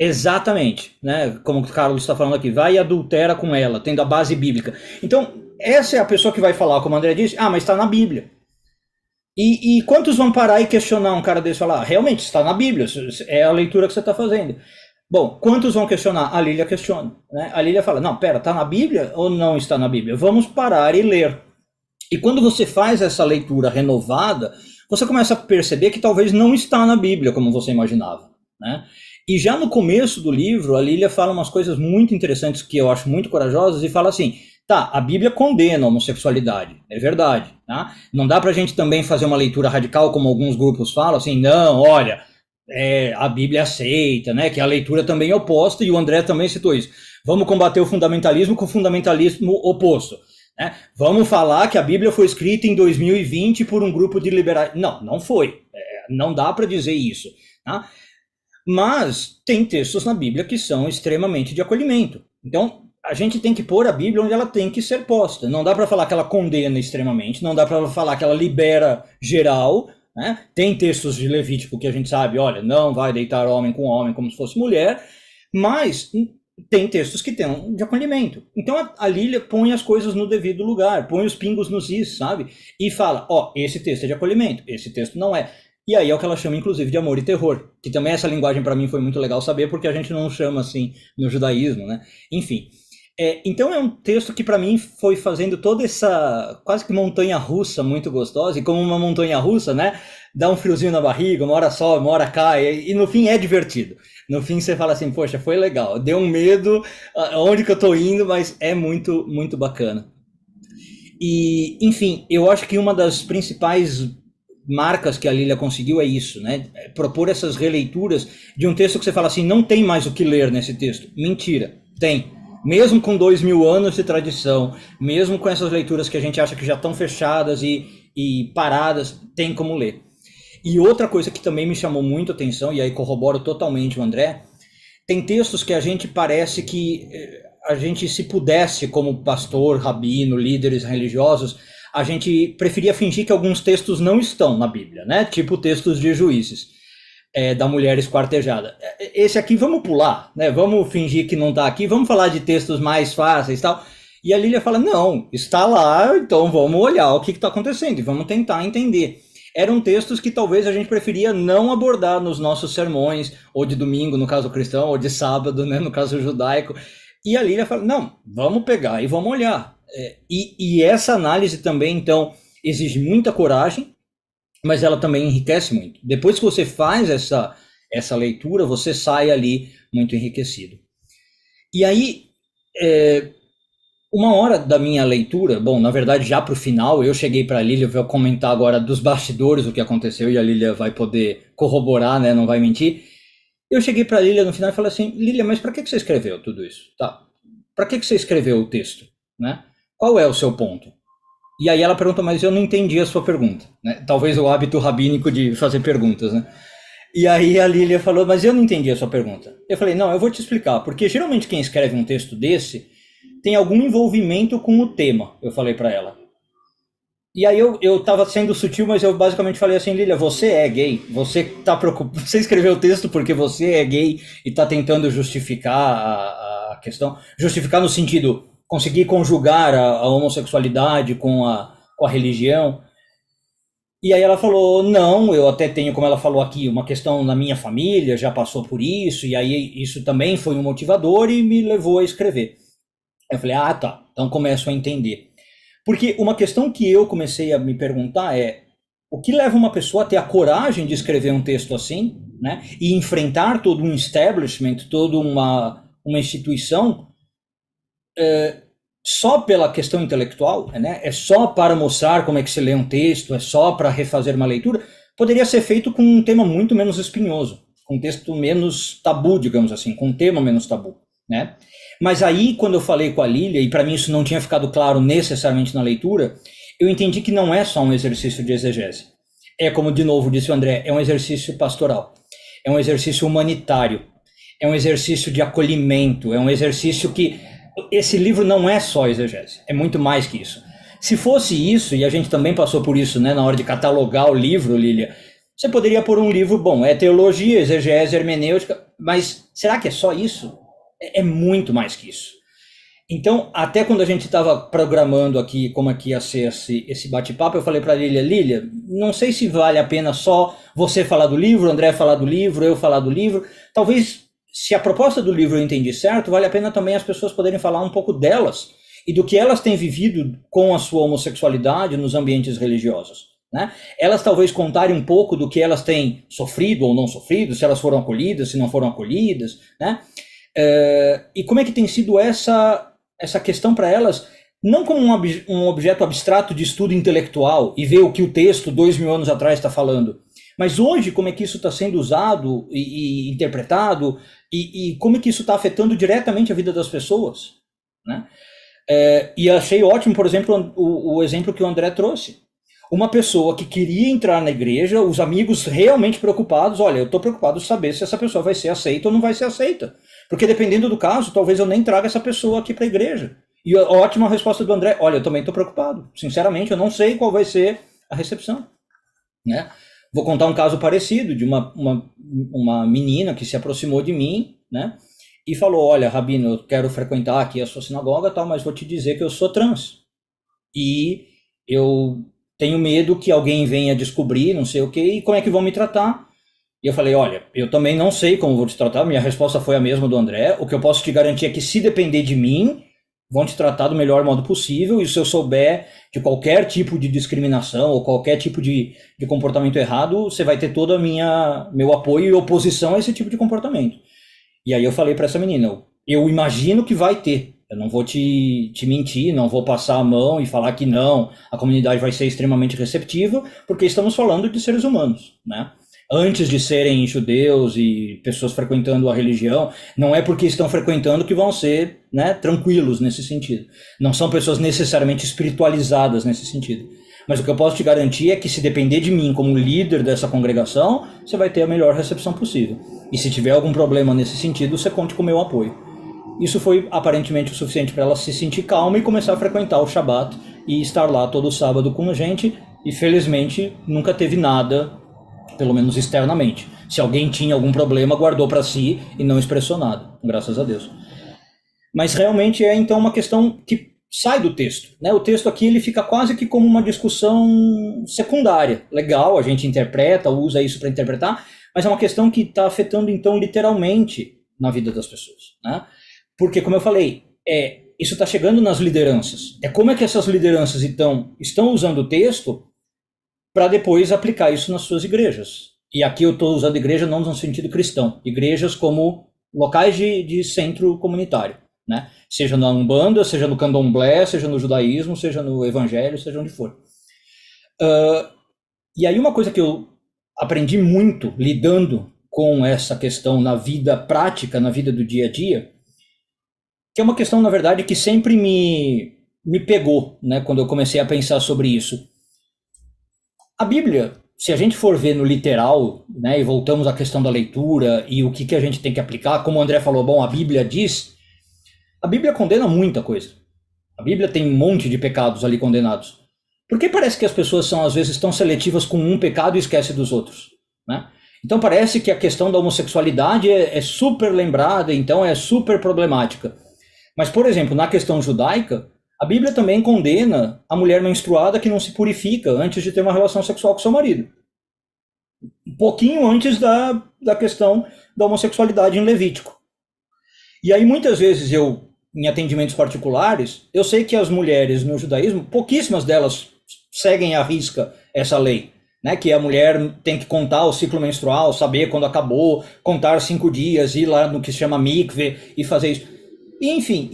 Exatamente, né? Como o Carlos está falando aqui, vai e adultera com ela, tendo a base bíblica. Então, essa é a pessoa que vai falar, como o André disse, mas está na Bíblia. E quantos vão parar e questionar um cara desse e falar, realmente, está na Bíblia, é a leitura que você está fazendo. Bom, quantos vão questionar? A Lília questiona, né? A Lília fala, não, pera, está na Bíblia ou não está na Bíblia? Vamos parar e ler. E quando você faz essa leitura renovada, você começa a perceber que talvez não está na Bíblia, como você imaginava, né? E já no começo do livro, a Lília fala umas coisas muito interessantes que eu acho muito corajosas e fala assim, tá, a Bíblia condena a homossexualidade, é verdade, tá? Não dá pra gente também fazer uma leitura radical como alguns grupos falam, assim, não, olha, a Bíblia aceita, né, que a leitura também é oposta, e o André também citou isso. Vamos combater o fundamentalismo com o fundamentalismo oposto, né? Vamos falar que a Bíblia foi escrita em 2020 por um grupo de liberais. Não, não foi, não dá pra dizer isso, tá? Mas tem textos na Bíblia que são extremamente de acolhimento. Então, a gente tem que pôr a Bíblia onde ela tem que ser posta. Não dá para falar que ela condena extremamente, não dá para falar que ela libera geral, né? Tem textos de Levítico que a gente sabe, olha, não vai deitar homem com homem como se fosse mulher, mas tem textos que tem de acolhimento. Então a Lília põe as coisas no devido lugar, põe os pingos nos is, sabe? E fala, esse texto é de acolhimento, esse texto não é. E aí é o que ela chama, inclusive, de amor e terror. Que também essa linguagem para mim foi muito legal saber, porque a gente não chama assim no judaísmo, né? Enfim. Então é um texto que para mim foi fazendo toda essa quase que montanha-russa muito gostosa. E como uma montanha-russa, né? Dá um friozinho na barriga, uma hora sobe, uma hora cai. E no fim é divertido. No fim você fala assim, poxa, foi legal. Deu um medo, onde que eu tô indo, mas é muito, muito bacana. E, enfim, eu acho que uma das principais marcas que a Lília conseguiu é isso, né? Propor essas releituras de um texto que você fala assim, não tem mais o que ler nesse texto. Mentira, tem. Mesmo com 2000 anos de tradição, mesmo com essas leituras que a gente acha que já estão fechadas e paradas, tem como ler. E outra coisa que também me chamou muito a atenção, e aí corroboro totalmente o André, tem textos que a gente parece que a gente, se pudesse, como pastor, rabino, líderes religiosos, a gente preferia fingir que alguns textos não estão na Bíblia, né? Tipo textos de Juízes, da mulher esquartejada. Esse aqui vamos pular, né? Vamos fingir que não está aqui, vamos falar de textos mais fáceis e tal. E a Lília fala, não, está lá, então vamos olhar o que está acontecendo e vamos tentar entender. Eram textos que talvez a gente preferia não abordar nos nossos sermões, ou de domingo, no caso cristão, ou de sábado, né, no caso judaico. E a Lília fala, não, vamos pegar e vamos olhar. E essa análise também, então, exige muita coragem, mas ela também enriquece muito. Depois que você faz essa leitura, você sai ali muito enriquecido. E aí, uma hora da minha leitura, bom, na verdade já para o final, eu cheguei para a Lília, vou comentar agora dos bastidores o que aconteceu, e a Lília vai poder corroborar, né, não vai mentir. Eu cheguei para a Lília no final e falei assim, Lília, mas para que você escreveu tudo isso? Tá? Para que você escreveu o texto? Né? Qual é o seu ponto? E aí ela pergunta, mas eu não entendi a sua pergunta. Né? Talvez o hábito rabínico de fazer perguntas, né? E aí a Lília falou, mas eu não entendi a sua pergunta. Eu falei, não, eu vou te explicar, porque geralmente quem escreve um texto desse tem algum envolvimento com o tema, eu falei para ela. E aí eu tava sendo sutil, mas eu basicamente falei assim, Lília, você é gay, você tá preocupado, você escreveu o texto porque você é gay e tá tentando justificar a questão, justificar no sentido, conseguir conjugar a homossexualidade com a religião. E aí ela falou, não, eu até tenho, como ela falou aqui, uma questão na minha família, já passou por isso, e aí isso também foi um motivador e me levou a escrever. Eu falei, ah, tá, então começo a entender. Porque uma questão que eu comecei a me perguntar é, o que leva uma pessoa a ter a coragem de escrever um texto assim, né, e enfrentar todo um establishment, toda uma instituição, só pela questão intelectual, né? É só para mostrar como é que se lê um texto, é só para refazer uma leitura, poderia ser feito com um tema muito menos espinhoso, com um texto menos tabu, digamos assim, com um tema menos tabu, né? Mas aí, quando eu falei com a Lília, e para mim isso não tinha ficado claro necessariamente na leitura, eu entendi que não é só um exercício de exegese. É, como de novo disse o André, é um exercício pastoral, é um exercício humanitário, é um exercício de acolhimento, é um exercício que esse livro não é só exegese, é muito mais que isso. Se fosse isso, e a gente também passou por isso, né, na hora de catalogar o livro, Lília, você poderia pôr um livro, bom, é teologia, exegese, hermenêutica, mas será que é só isso? É muito mais que isso. Então, até quando a gente estava programando aqui como é que ia ser esse bate-papo, eu falei para a Lília, não sei se vale a pena só você falar do livro, André falar do livro, eu falar do livro, talvez... Se a proposta do livro eu entendi certo, vale a pena também as pessoas poderem falar um pouco delas e do que elas têm vivido com a sua homossexualidade nos ambientes religiosos, né? Elas talvez contarem um pouco do que elas têm sofrido ou não sofrido, se elas foram acolhidas, se não foram acolhidas, né? E como é que tem sido essa questão para elas, não como um objeto abstrato de estudo intelectual e ver o que o texto 2000 anos atrás está falando, mas hoje como é que isso está sendo usado e interpretado e como é que isso está afetando diretamente a vida das pessoas, né? E achei ótimo, por exemplo, o exemplo que o André trouxe. Uma pessoa que queria entrar na igreja, os amigos realmente preocupados, olha, eu estou preocupado de saber se essa pessoa vai ser aceita ou não vai ser aceita. Porque dependendo do caso, talvez eu nem traga essa pessoa aqui para a igreja. E a ótima resposta do André, olha, eu também estou preocupado. Sinceramente, eu não sei qual vai ser a recepção, né? Vou contar um caso parecido de uma menina que se aproximou de mim, né, e falou, olha, Rabino, eu quero frequentar aqui a sua sinagoga, tal, mas vou te dizer que eu sou trans. E eu tenho medo que alguém venha descobrir, não sei o quê, e como é que vão me tratar? E eu falei, olha, eu também não sei como vou te tratar, minha resposta foi a mesma do André, o que eu posso te garantir é que se depender de mim, vão te tratar do melhor modo possível, e se eu souber de qualquer tipo de discriminação ou qualquer tipo de comportamento errado, você vai ter todo meu apoio e oposição a esse tipo de comportamento. E aí eu falei para essa menina, eu imagino que vai ter, eu não vou te mentir, não vou passar a mão e falar que não, a comunidade vai ser extremamente receptiva, porque estamos falando de seres humanos, né? Antes de serem judeus e pessoas frequentando a religião, não é porque estão frequentando que vão ser, né, tranquilos nesse sentido. Não são pessoas necessariamente espiritualizadas nesse sentido. Mas o que eu posso te garantir é que se depender de mim como líder dessa congregação, você vai ter a melhor recepção possível. E se tiver algum problema nesse sentido, você conte com o meu apoio. Isso foi aparentemente o suficiente para ela se sentir calma e começar a frequentar o Shabat e estar lá todo sábado com a gente. E felizmente nunca teve nada, pelo menos externamente. Se alguém tinha algum problema, guardou para si e não expressou nada, graças a Deus. Mas realmente é então uma questão que sai do texto, né? O texto aqui ele fica quase que como uma discussão secundária. Legal, a gente interpreta, usa isso para interpretar, mas é uma questão que está afetando então literalmente na vida das pessoas, né? Porque, como eu falei, isso está chegando nas lideranças. É como é que essas lideranças então estão usando o texto para depois aplicar isso nas suas igrejas. E aqui eu estou usando igreja não no sentido cristão, igrejas como locais de centro comunitário, né? Seja na Umbanda, seja no Candomblé, seja no judaísmo, seja no evangelho, seja onde for. E aí uma coisa que eu aprendi muito lidando com essa questão na vida prática, na vida do dia a dia, que é uma questão, na verdade, que sempre me pegou, né, quando eu comecei a pensar sobre isso. A Bíblia, se a gente for ver no literal, né, e voltamos à questão da leitura e o que a gente tem que aplicar, como o André falou, bom, a Bíblia diz, A Bíblia condena muita coisa. A Bíblia tem um monte de pecados ali condenados. Por que parece que as pessoas são, às vezes, tão seletivas com um pecado e esquecem dos outros, né? Então parece que a questão da homossexualidade é super lembrada, então é super problemática. Mas, por exemplo, na questão judaica, a Bíblia também condena a mulher menstruada que não se purifica antes de ter uma relação sexual com seu marido. Um pouquinho antes da questão da homossexualidade em Levítico. E aí, muitas vezes, em atendimentos particulares, eu sei que as mulheres no judaísmo, pouquíssimas delas seguem à risca essa lei, né? Que a mulher tem que contar o ciclo menstrual, saber quando acabou, contar 5 dias, ir lá no que se chama mikve e fazer isso. Enfim,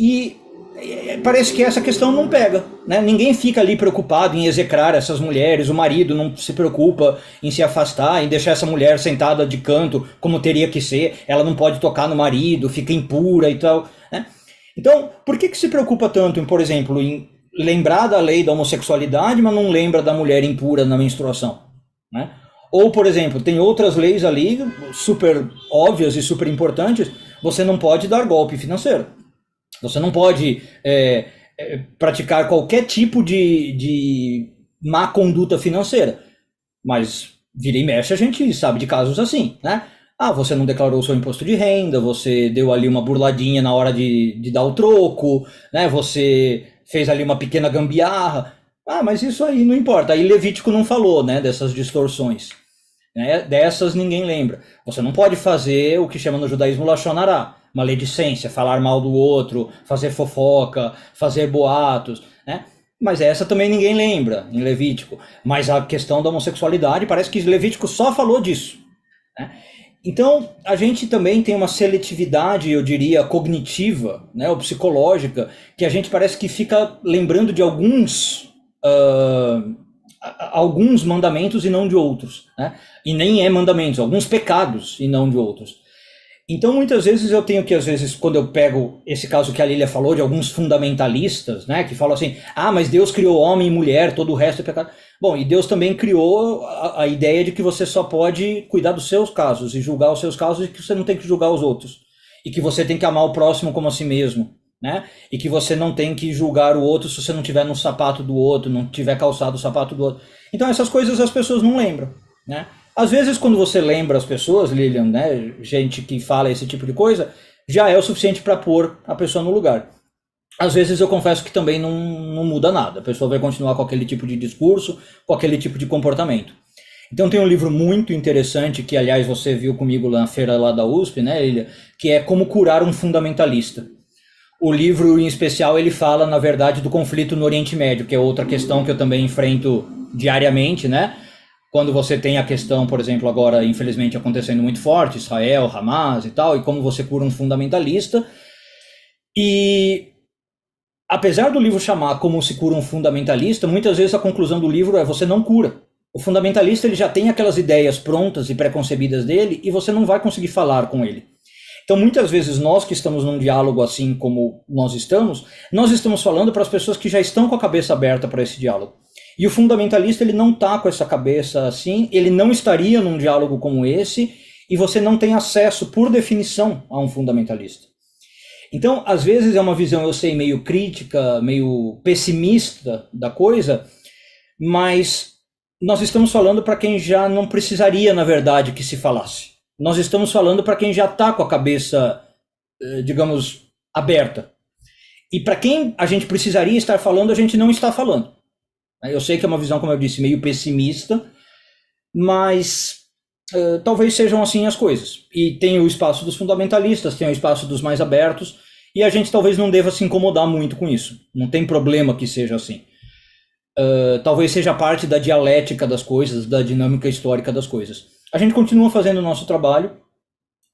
parece que essa questão não pega, né? Ninguém fica ali preocupado em execrar essas mulheres, o marido não se preocupa em se afastar, em deixar essa mulher sentada de canto como teria que ser, ela não pode tocar no marido, fica impura e tal, né? Então, por que se preocupa tanto, por exemplo, em lembrar da lei da homossexualidade, mas não lembra da mulher impura na menstruação, né? Ou, por exemplo, tem outras leis ali super óbvias e super importantes, você não pode dar golpe financeiro. Você não pode praticar qualquer tipo de má conduta financeira. Mas, vira e mexe, a gente sabe de casos assim, né? Ah, você não declarou o seu imposto de renda, você deu ali uma burladinha na hora de dar o troco, né? Você fez ali uma pequena gambiarra. Ah, mas isso aí não importa. Aí Levítico não falou, né, dessas distorções, né? Dessas ninguém lembra. Você não pode fazer o que chama no judaísmo lashon hará, maledicência, falar mal do outro, fazer fofoca, fazer boatos, né? Mas essa também ninguém lembra em Levítico. Mas a questão da homossexualidade, parece que Levítico só falou disso, né? Então, a gente também tem uma seletividade, eu diria, cognitiva, né, ou psicológica, que a gente parece que fica lembrando de alguns mandamentos e não de outros, né? E nem mandamentos, alguns pecados e não de outros. Então, muitas vezes eu tenho que, às vezes, quando eu pego esse caso que a Lília falou, de alguns fundamentalistas, né, que falam assim, mas Deus criou homem e mulher, todo o resto é pecado. Bom, e Deus também criou a ideia de que você só pode cuidar dos seus casos e julgar os seus casos e que você não tem que julgar os outros. E que você tem que amar o próximo como a si mesmo, né? E que você não tem que julgar o outro se você não tiver no sapato do outro, não tiver calçado o sapato do outro. Então essas coisas as pessoas não lembram, né? Às vezes quando você lembra as pessoas, Lilian, né, gente que fala esse tipo de coisa, já é o suficiente para pôr a pessoa no lugar. Às vezes eu confesso que também não muda nada. A pessoa vai continuar com aquele tipo de discurso, com aquele tipo de comportamento. Então tem um livro muito interessante, que aliás você viu comigo na feira lá da USP, né, Lilia, que é Como Curar um Fundamentalista. O livro em especial ele fala, na verdade, do conflito no Oriente Médio, que é outra questão que eu também enfrento diariamente, né? Quando você tem a questão, por exemplo, agora infelizmente acontecendo muito forte, Israel, Hamas e tal, e como você cura um fundamentalista. E apesar do livro chamar Como se cura um fundamentalista, muitas vezes a conclusão do livro é você não cura. O fundamentalista ele já tem aquelas ideias prontas e preconcebidas dele e você não vai conseguir falar com ele. Então muitas vezes nós que estamos num diálogo assim como nós estamos falando para as pessoas que já estão com a cabeça aberta para esse diálogo. E o fundamentalista ele não está com essa cabeça assim, ele não estaria num diálogo como esse e você não tem acesso por definição a um fundamentalista. Então, às vezes é uma visão, eu sei, meio crítica, meio pessimista da coisa, mas nós estamos falando para quem já não precisaria, na verdade, que se falasse. Nós estamos falando para quem já está com a cabeça, digamos, aberta. E para quem a gente precisaria estar falando, a gente não está falando. Eu sei que é uma visão, como eu disse, meio pessimista, mas talvez sejam assim as coisas. E tem o espaço dos fundamentalistas, tem o espaço dos mais abertos, e a gente talvez não deva se incomodar muito com isso. Não tem problema que seja assim. Talvez seja parte da dialética das coisas, da dinâmica histórica das coisas. A gente continua fazendo o nosso trabalho,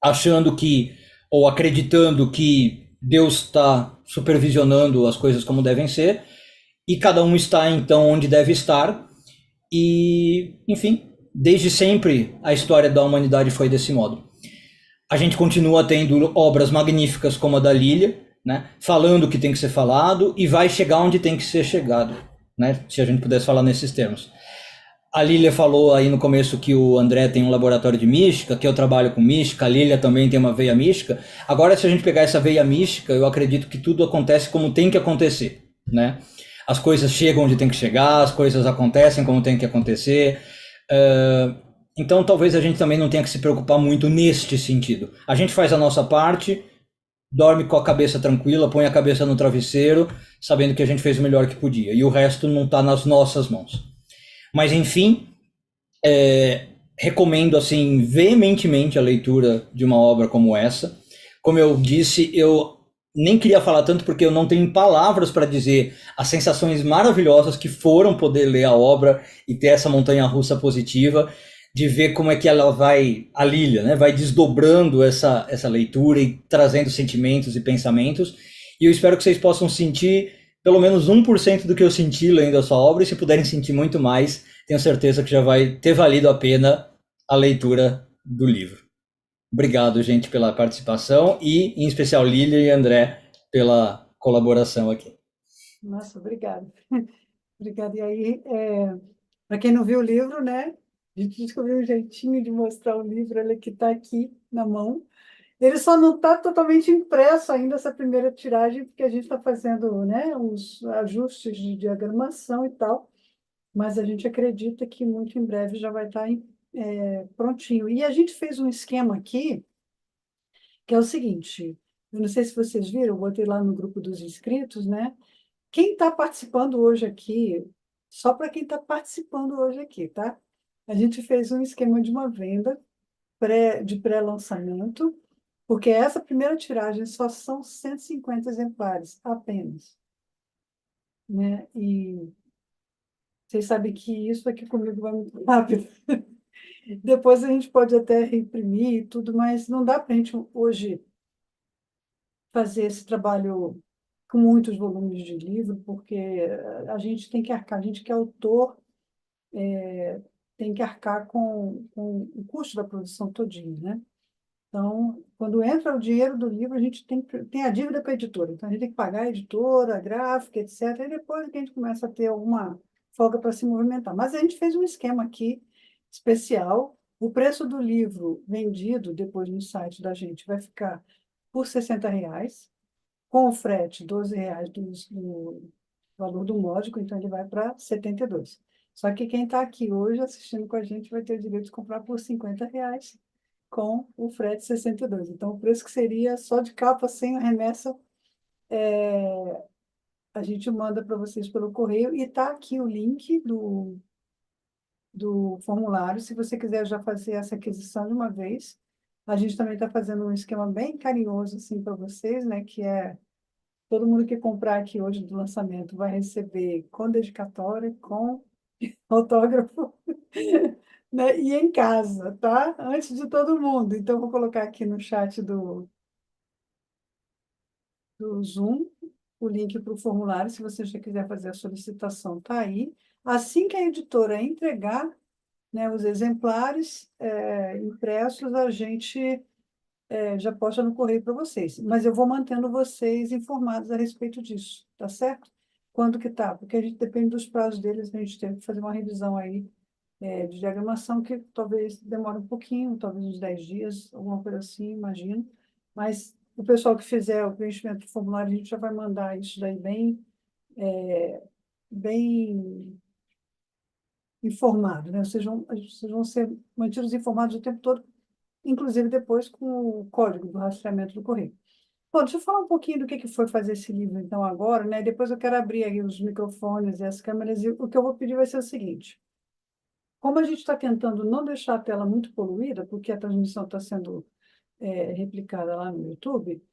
achando que, ou acreditando que Deus está supervisionando as coisas como devem ser, e cada um está então onde deve estar, e, enfim, desde sempre a história da humanidade foi desse modo. A gente continua tendo obras magníficas como a da Lília, né, falando o que tem que ser falado, e vai chegar onde tem que ser chegado, né, se a gente pudesse falar nesses termos. A Lília falou aí no começo que o André tem um laboratório de mística, que eu trabalho com mística, a Lília também tem uma veia mística. Agora, se a gente pegar essa veia mística, eu acredito que tudo acontece como tem que acontecer, né? As coisas chegam onde tem que chegar, as coisas acontecem como tem que acontecer. Então, talvez a gente também não tenha que se preocupar muito neste sentido. A gente faz a nossa parte, dorme com a cabeça tranquila, põe a cabeça no travesseiro, sabendo que a gente fez o melhor que podia. E o resto não está nas nossas mãos. Mas, enfim, recomendo assim veementemente a leitura de uma obra como essa. Como eu disse, eu nem queria falar tanto porque eu não tenho palavras para dizer as sensações maravilhosas que foram poder ler a obra e ter essa montanha-russa positiva, de ver como é que ela vai, a Lília, né, vai desdobrando essa leitura e trazendo sentimentos e pensamentos. E eu espero que vocês possam sentir pelo menos 1% do que eu senti lendo a sua obra, e se puderem sentir muito mais, tenho certeza que já vai ter valido a pena a leitura do livro. Obrigado, gente, pela participação e, em especial, Lília e André, pela colaboração aqui. Nossa, obrigada. Obrigada. E aí, para quem não viu o livro, né? A gente descobriu um jeitinho de mostrar o livro, ele que está aqui na mão. Ele só não está totalmente impresso ainda, essa primeira tiragem, porque a gente está fazendo, né, os ajustes de diagramação e tal, mas a gente acredita que muito em breve já vai estar prontinho. E a gente fez um esquema aqui, que é o seguinte, eu não sei se vocês viram, eu botei lá no grupo dos inscritos, né? Quem está participando hoje aqui, só para quem está participando hoje aqui, tá? A gente fez um esquema de uma venda de pré-lançamento, porque essa primeira tiragem só são 150 exemplares apenas, né? E vocês sabem que isso aqui comigo vai muito rápido. Depois a gente pode até reimprimir e tudo, mas não dá para a gente hoje fazer esse trabalho com muitos volumes de livro, porque a gente tem que arcar, a gente que é autor tem que arcar com o custo da produção todinho, né? Então, quando entra o dinheiro do livro, a gente tem a dívida com a editora. Então, a gente tem que pagar a editora, a gráfica, etc. E depois que a gente começa a ter alguma folga para se movimentar. Mas a gente fez um esquema aqui especial. O preço do livro vendido depois no site da gente vai ficar por R$ 60, com o frete, R$ 12 do valor do módico, então ele vai para 72. Só que quem está aqui hoje assistindo com a gente vai ter o direito de comprar por R$ 50 com o frete 62. Então, o preço que seria só de capa sem a remessa, a gente manda para vocês pelo correio. E está aqui o link do formulário, se você quiser já fazer essa aquisição de uma vez. A gente também está fazendo um esquema bem carinhoso assim, para vocês, né? Que é todo mundo que comprar aqui hoje do lançamento vai receber com dedicatória, com autógrafo, né? E em casa, tá? Antes de todo mundo. Então, vou colocar aqui no chat do Zoom o link para o formulário, se você já quiser fazer a solicitação, tá aí. Assim que a editora entregar, né, os exemplares impressos, a gente já posta no correio para vocês. Mas eu vou mantendo vocês informados a respeito disso, tá certo? Quando que tá? Porque a gente depende dos prazos deles, a gente tem que fazer uma revisão aí de diagramação que talvez demore um pouquinho, talvez uns 10 dias, alguma coisa assim, imagino. Mas o pessoal que fizer o preenchimento do formulário, a gente já vai mandar isso daí bem informado, né? Vocês vão ser mantidos informados o tempo todo, inclusive depois com o código do rastreamento do correio. Bom, deixa eu falar um pouquinho do que foi fazer esse livro, então, agora, né? Depois eu quero abrir aí os microfones e as câmeras, e o que eu vou pedir vai ser o seguinte. Como a gente está tentando não deixar a tela muito poluída, porque a transmissão está sendo replicada lá no YouTube,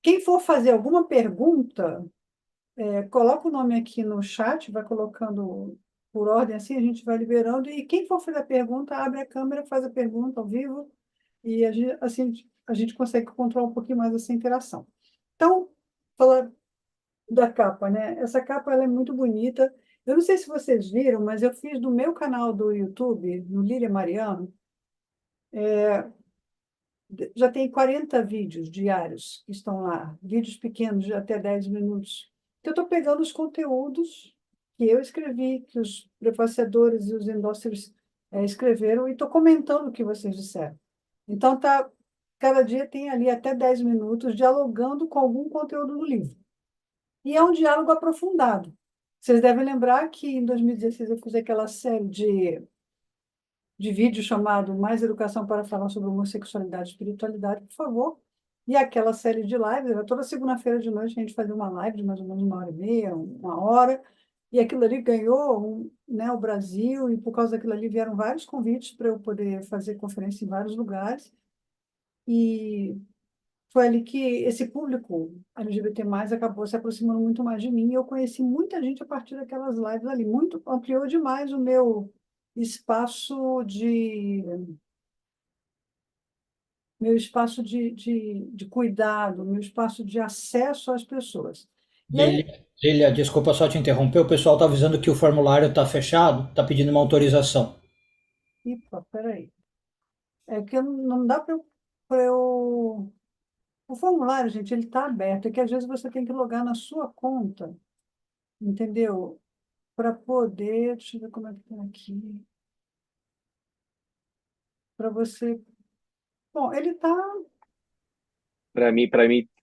quem for fazer alguma pergunta, coloca o nome aqui no chat, vai colocando por ordem assim, a gente vai liberando, e quem for fazer a pergunta, abre a câmera, faz a pergunta ao vivo, e assim a gente consegue controlar um pouquinho mais essa interação. Então, falar da capa, né? Essa capa ela é muito bonita. Eu não sei se vocês viram, mas eu fiz do meu canal do YouTube, no Lília Mariano, já tem 40 vídeos diários que estão lá, vídeos pequenos de até 10 minutos. Então, eu estou pegando os conteúdos que eu escrevi, que os prefaciadores e os endossers escreveram, e estou comentando o que vocês disseram. Então, cada dia tem ali até 10 minutos dialogando com algum conteúdo do livro. E é um diálogo aprofundado. Vocês devem lembrar que em 2016 eu fiz aquela série de vídeo chamado Mais Educação para falar sobre homossexualidade e espiritualidade, por favor. E aquela série de lives, era toda segunda-feira de noite a gente fazia uma live de mais ou menos 1h30, 1 hora, e aquilo ali ganhou né, o Brasil, e por causa daquilo ali vieram vários convites para eu poder fazer conferência em vários lugares, e foi ali que esse público LGBT+, acabou se aproximando muito mais de mim, e eu conheci muita gente a partir daquelas lives ali, muito, ampliou demais o meu espaço de cuidado, meu espaço de acesso às pessoas. E aí, Lilia, desculpa só te interromper, o pessoal está avisando que o formulário está fechado, está pedindo uma autorização. peraí, é que não dá para eu. O formulário, gente, ele está aberto, é que às vezes você tem que logar na sua conta, entendeu? Para poder, deixa eu ver como é que está aqui, para você. Bom, ele está. Para mim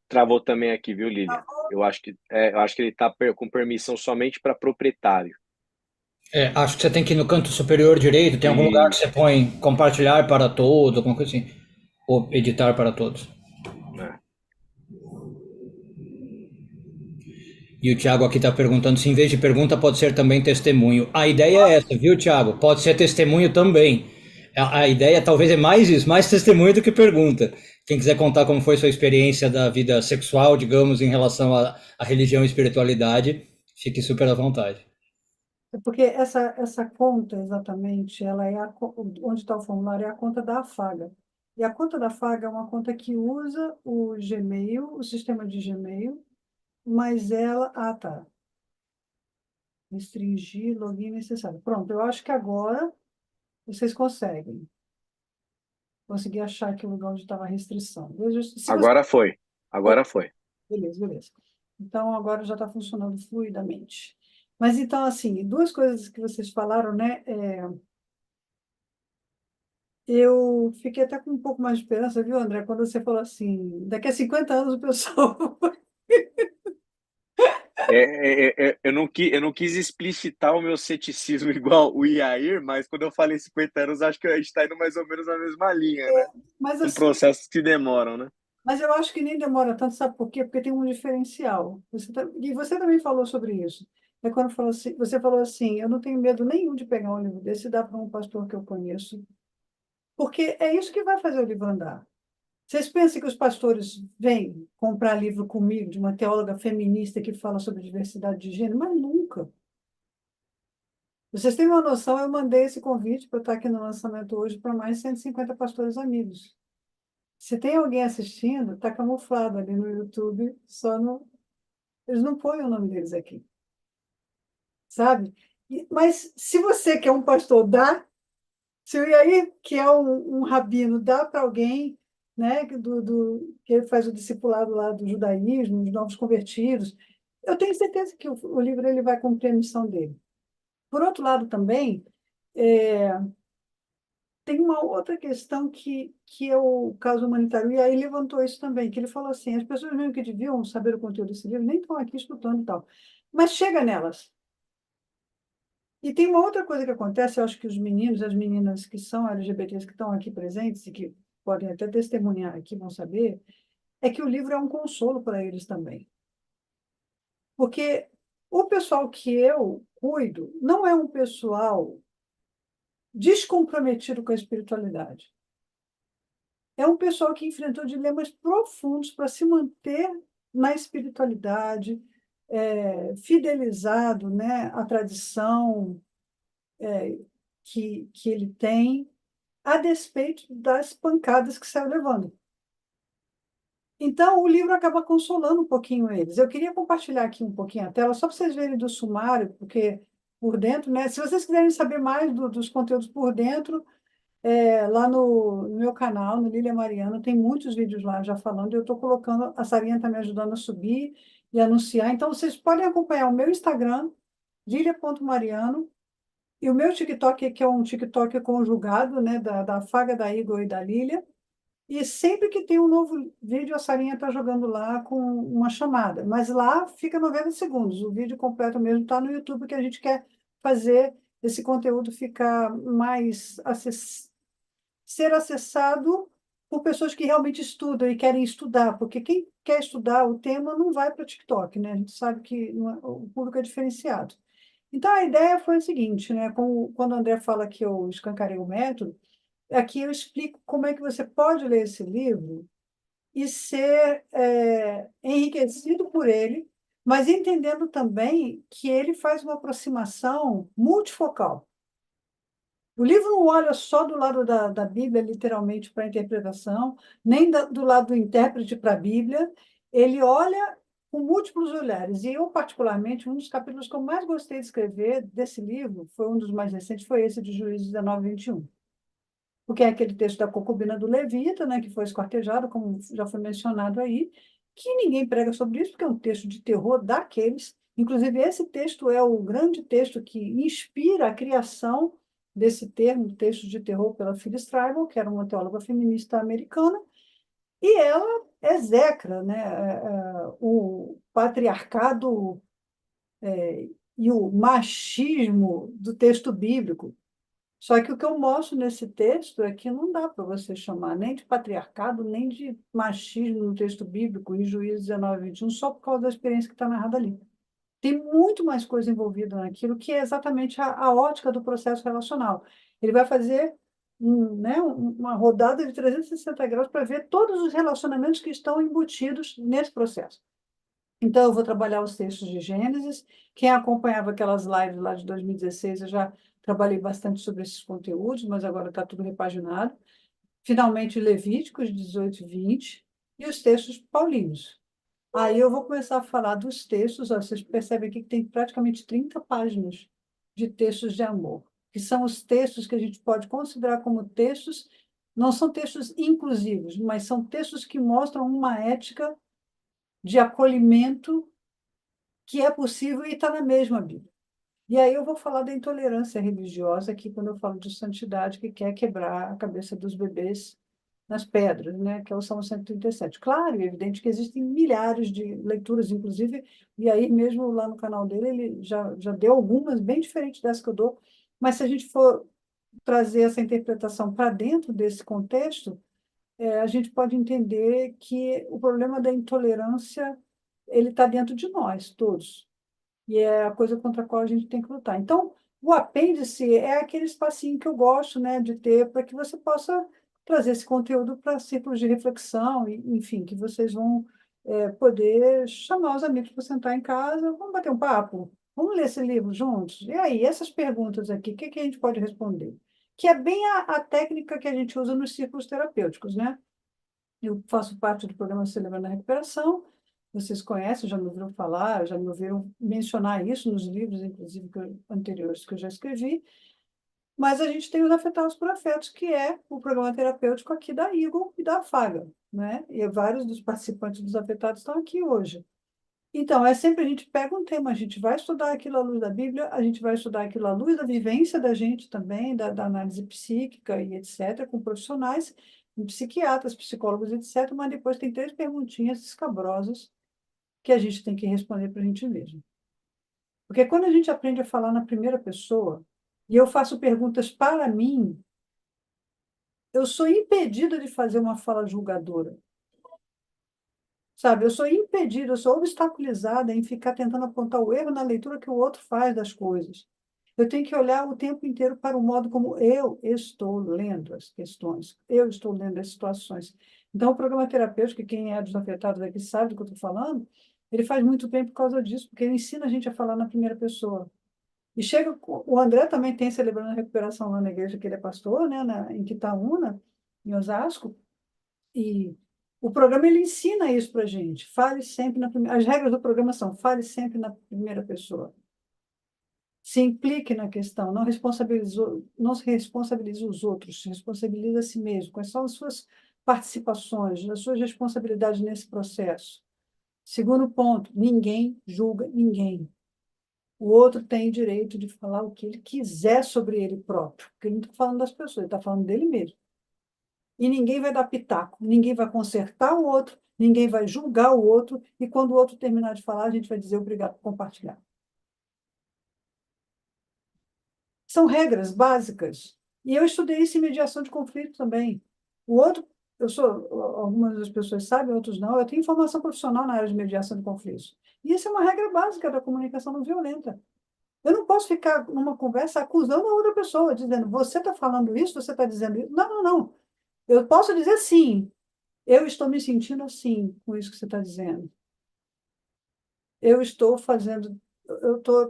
travou também aqui, viu, Lilian? Eu acho que ele está com permissão somente para proprietário. Acho que você tem que ir no canto superior direito, tem algum lugar que você Isso, põe compartilhar para todos, alguma coisa assim. Ou editar para todos. né? E o Thiago aqui está perguntando se em vez de pergunta pode ser também testemunho. A ideia é essa, viu, Thiago? Pode ser testemunho também. A ideia talvez é mais isso, mais testemunho do que pergunta. Quem quiser contar como foi sua experiência da vida sexual, digamos, em relação à religião e espiritualidade, fique super à vontade. Porque essa conta, exatamente, ela é onde está o formulário, é a conta da Afaga. E a conta da Afaga é uma conta que usa o Gmail, o sistema de Gmail, mas ela. Ah, tá. Restringir, login necessário. Pronto, eu acho que agora vocês conseguem. Consegui achar aqui o lugar onde estava a restrição. Veja, se você. Agora foi. Agora foi. Beleza, beleza. Então, agora já está funcionando fluidamente. Mas, então, assim, duas coisas que vocês falaram, né? Eu fiquei até com um pouco mais de esperança, viu, André? Quando você falou assim, daqui a 50 anos o pessoal. Eu não quis explicitar o meu ceticismo igual o Iair, mas quando eu falei 50 anos, acho que a gente está indo mais ou menos na mesma linha, né? Mas, São assim, processos que demoram, né? mas eu acho que nem demora tanto, sabe por quê? Porque tem um diferencial. E você também falou sobre isso. É quando você falou assim, eu não tenho medo nenhum de pegar um livro desse e dar para um pastor que eu conheço, porque é isso que vai fazer o livro andar. Vocês pensam que os pastores vêm comprar livro comigo de uma teóloga feminista que fala sobre diversidade de gênero? Mas nunca. Vocês têm uma noção, eu mandei esse convite para estar aqui no lançamento hoje para mais de 150 pastores amigos. Se tem alguém assistindo, está camuflado ali no YouTube, só no. Eles não põem o nome deles aqui, sabe? Mas se você que é um pastor dá, se o Iair, que é um rabino, dá para alguém, né, que faz o discipulado lá do judaísmo, dos novos convertidos, eu tenho certeza que o livro ele vai cumprir a missão dele. Por outro lado, também, é, tem uma outra questão que é o caso humanitário, e aí levantou isso também, que ele falou assim, as pessoas mesmo que deviam saber o conteúdo desse livro nem estão aqui escutando e tal, mas chega nelas. E tem uma outra coisa que acontece, eu acho que os meninos e as meninas que são LGBTs que estão aqui presentes e que podem até testemunhar aqui, vão saber, é que o livro é um consolo para eles também. Porque o pessoal que eu cuido não é um pessoal descomprometido com a espiritualidade. É um pessoal que enfrentou dilemas profundos para se manter na espiritualidade, fidelizado, né, à tradição que ele tem, a despeito das pancadas que saiu levando. Então, o livro acaba consolando um pouquinho eles. Eu queria compartilhar aqui um pouquinho a tela, só para vocês verem do sumário, porque por dentro, né? Se vocês quiserem saber mais dos conteúdos por dentro, lá no meu canal, no Lília Mariana, tem muitos vídeos lá já falando, eu estou colocando, a Sarinha está me ajudando a subir e anunciar. Então, vocês podem acompanhar o meu Instagram, Lilia.Mariano. E o meu TikTok, que é um TikTok conjugado, né, da Faga, da Igor e da Lília. E sempre que tem um novo vídeo, a Sarinha está jogando lá com uma chamada. Mas lá fica 90 segundos. O vídeo completo mesmo está no YouTube, que a gente quer fazer esse conteúdo ficar mais ser acessado por pessoas que realmente estudam e querem estudar, porque quem quer estudar o tema não vai para o TikTok, né? A gente sabe que o público é diferenciado. Então, a ideia foi o seguinte, né? Quando o André fala que eu escancarei o método, aqui eu explico como é que você pode ler esse livro e ser enriquecido por ele, mas entendendo também que ele faz uma aproximação multifocal. O livro não olha só do lado da Bíblia, literalmente, para a interpretação, nem do lado do intérprete para a Bíblia. Ele olha com múltiplos olhares. E eu, particularmente, um dos capítulos que eu mais gostei de escrever desse livro, foi um dos mais recentes, foi esse de Juízes 19, 21. Porque é aquele texto da concubina do Levita, né, que foi esquartejado, como já foi mencionado aí, que ninguém prega sobre isso, porque é um texto de terror daqueles. Inclusive, esse texto é o grande texto que inspira a criação desse termo, texto de terror, pela Phyllis Treibel, que era uma teóloga feminista americana, e ela execra, né, o patriarcado e o machismo do texto bíblico. Só que o que eu mostro nesse texto é que não dá para você chamar nem de patriarcado, nem de machismo no texto bíblico, em Juízes 19, 21, só por causa da experiência que está narrada ali. Tem muito mais coisa envolvida naquilo, que é exatamente a ótica do processo relacional. Ele vai fazer uma rodada de 360 graus para ver todos os relacionamentos que estão embutidos nesse processo. Então, eu vou trabalhar os textos de Gênesis. Quem acompanhava aquelas lives lá de 2016, eu já trabalhei bastante sobre esses conteúdos, mas agora está tudo repaginado. Finalmente, Levíticos 18 e 20 e os textos paulinos. Aí eu vou começar a falar dos textos. Ó, vocês percebem aqui que tem praticamente 30 páginas de textos de amor, que são os textos que a gente pode considerar como textos, não são textos inclusivos, mas são textos que mostram uma ética de acolhimento que é possível e está na mesma Bíblia. E aí eu vou falar da intolerância religiosa aqui, quando eu falo de santidade, que quer quebrar a cabeça dos bebês nas pedras, né? Que é o Salmo 137. Claro, é evidente que existem milhares de leituras, inclusive, e aí mesmo lá no canal dele, ele já deu algumas bem diferentes dessas que eu dou, mas se a gente for trazer essa interpretação para dentro desse contexto, a gente pode entender que o problema da intolerância ele está dentro de nós, todos. E é a coisa contra a qual a gente tem que lutar. Então, o apêndice é aquele espacinho que eu gosto, né, de ter para que você possa trazer esse conteúdo para círculos de reflexão, e, enfim, que vocês vão poder chamar os amigos para sentar em casa, vamos bater um papo, vamos ler esse livro juntos? E aí, essas perguntas aqui, o que a gente pode responder? Que é bem a técnica que a gente usa nos círculos terapêuticos, né? Eu faço parte do programa Celebrando a Recuperação. Vocês conhecem, já me ouviram falar, já me ouviram mencionar isso nos livros, inclusive, anteriores que eu já escrevi. Mas a gente tem os Afetados por Afetos, que é o programa terapêutico aqui da Eagle e da Faga, né? E vários dos participantes dos afetados estão aqui hoje. Então, é sempre a gente pega um tema, a gente vai estudar aquilo à luz da Bíblia, a gente vai estudar aquilo à luz da vivência da gente também, da análise psíquica e etc., com profissionais, com psiquiatras, psicólogos, etc., mas depois tem 3 perguntinhas escabrosas que a gente tem que responder para a gente mesmo. Porque quando a gente aprende a falar na primeira pessoa, e eu faço perguntas para mim, eu sou impedida de fazer uma fala julgadora. Sabe, eu sou impedida, eu sou obstaculizada em ficar tentando apontar o erro na leitura que o outro faz das coisas. Eu tenho que olhar o tempo inteiro para o modo como eu estou lendo as questões, eu estou lendo as situações. Então, o programa terapêutico, que quem é dos afetados aqui sabe do que eu estou falando, ele faz muito bem por causa disso, porque ele ensina a gente a falar na primeira pessoa. E chega, o André também tem Celebrando a Recuperação lá na igreja que ele é pastor, né, em Quitaúna, em Osasco, e o programa ele ensina isso para a gente. Fale sempre na primeira. As regras do programa são: fale sempre na primeira pessoa. Se implique na questão, não se responsabilize os outros, se responsabilize a si mesmo. Quais são as suas participações, as suas responsabilidades nesse processo? Segundo ponto, ninguém julga ninguém. O outro tem direito de falar o que ele quiser sobre ele próprio, porque ele não está falando das pessoas, ele está falando dele mesmo. E ninguém vai dar pitaco, ninguém vai consertar o outro, ninguém vai julgar o outro, e quando o outro terminar de falar, a gente vai dizer obrigado por compartilhar. São regras básicas. E eu estudei isso em mediação de conflito também. O outro, algumas das pessoas sabem, outros não, eu tenho formação profissional na área de mediação de conflitos. E isso é uma regra básica da comunicação não violenta. Eu não posso ficar numa conversa acusando a outra pessoa, dizendo, você está falando isso, você está dizendo isso. Não, não, não. Eu posso dizer sim, eu estou me sentindo assim com isso que você está dizendo. Eu estou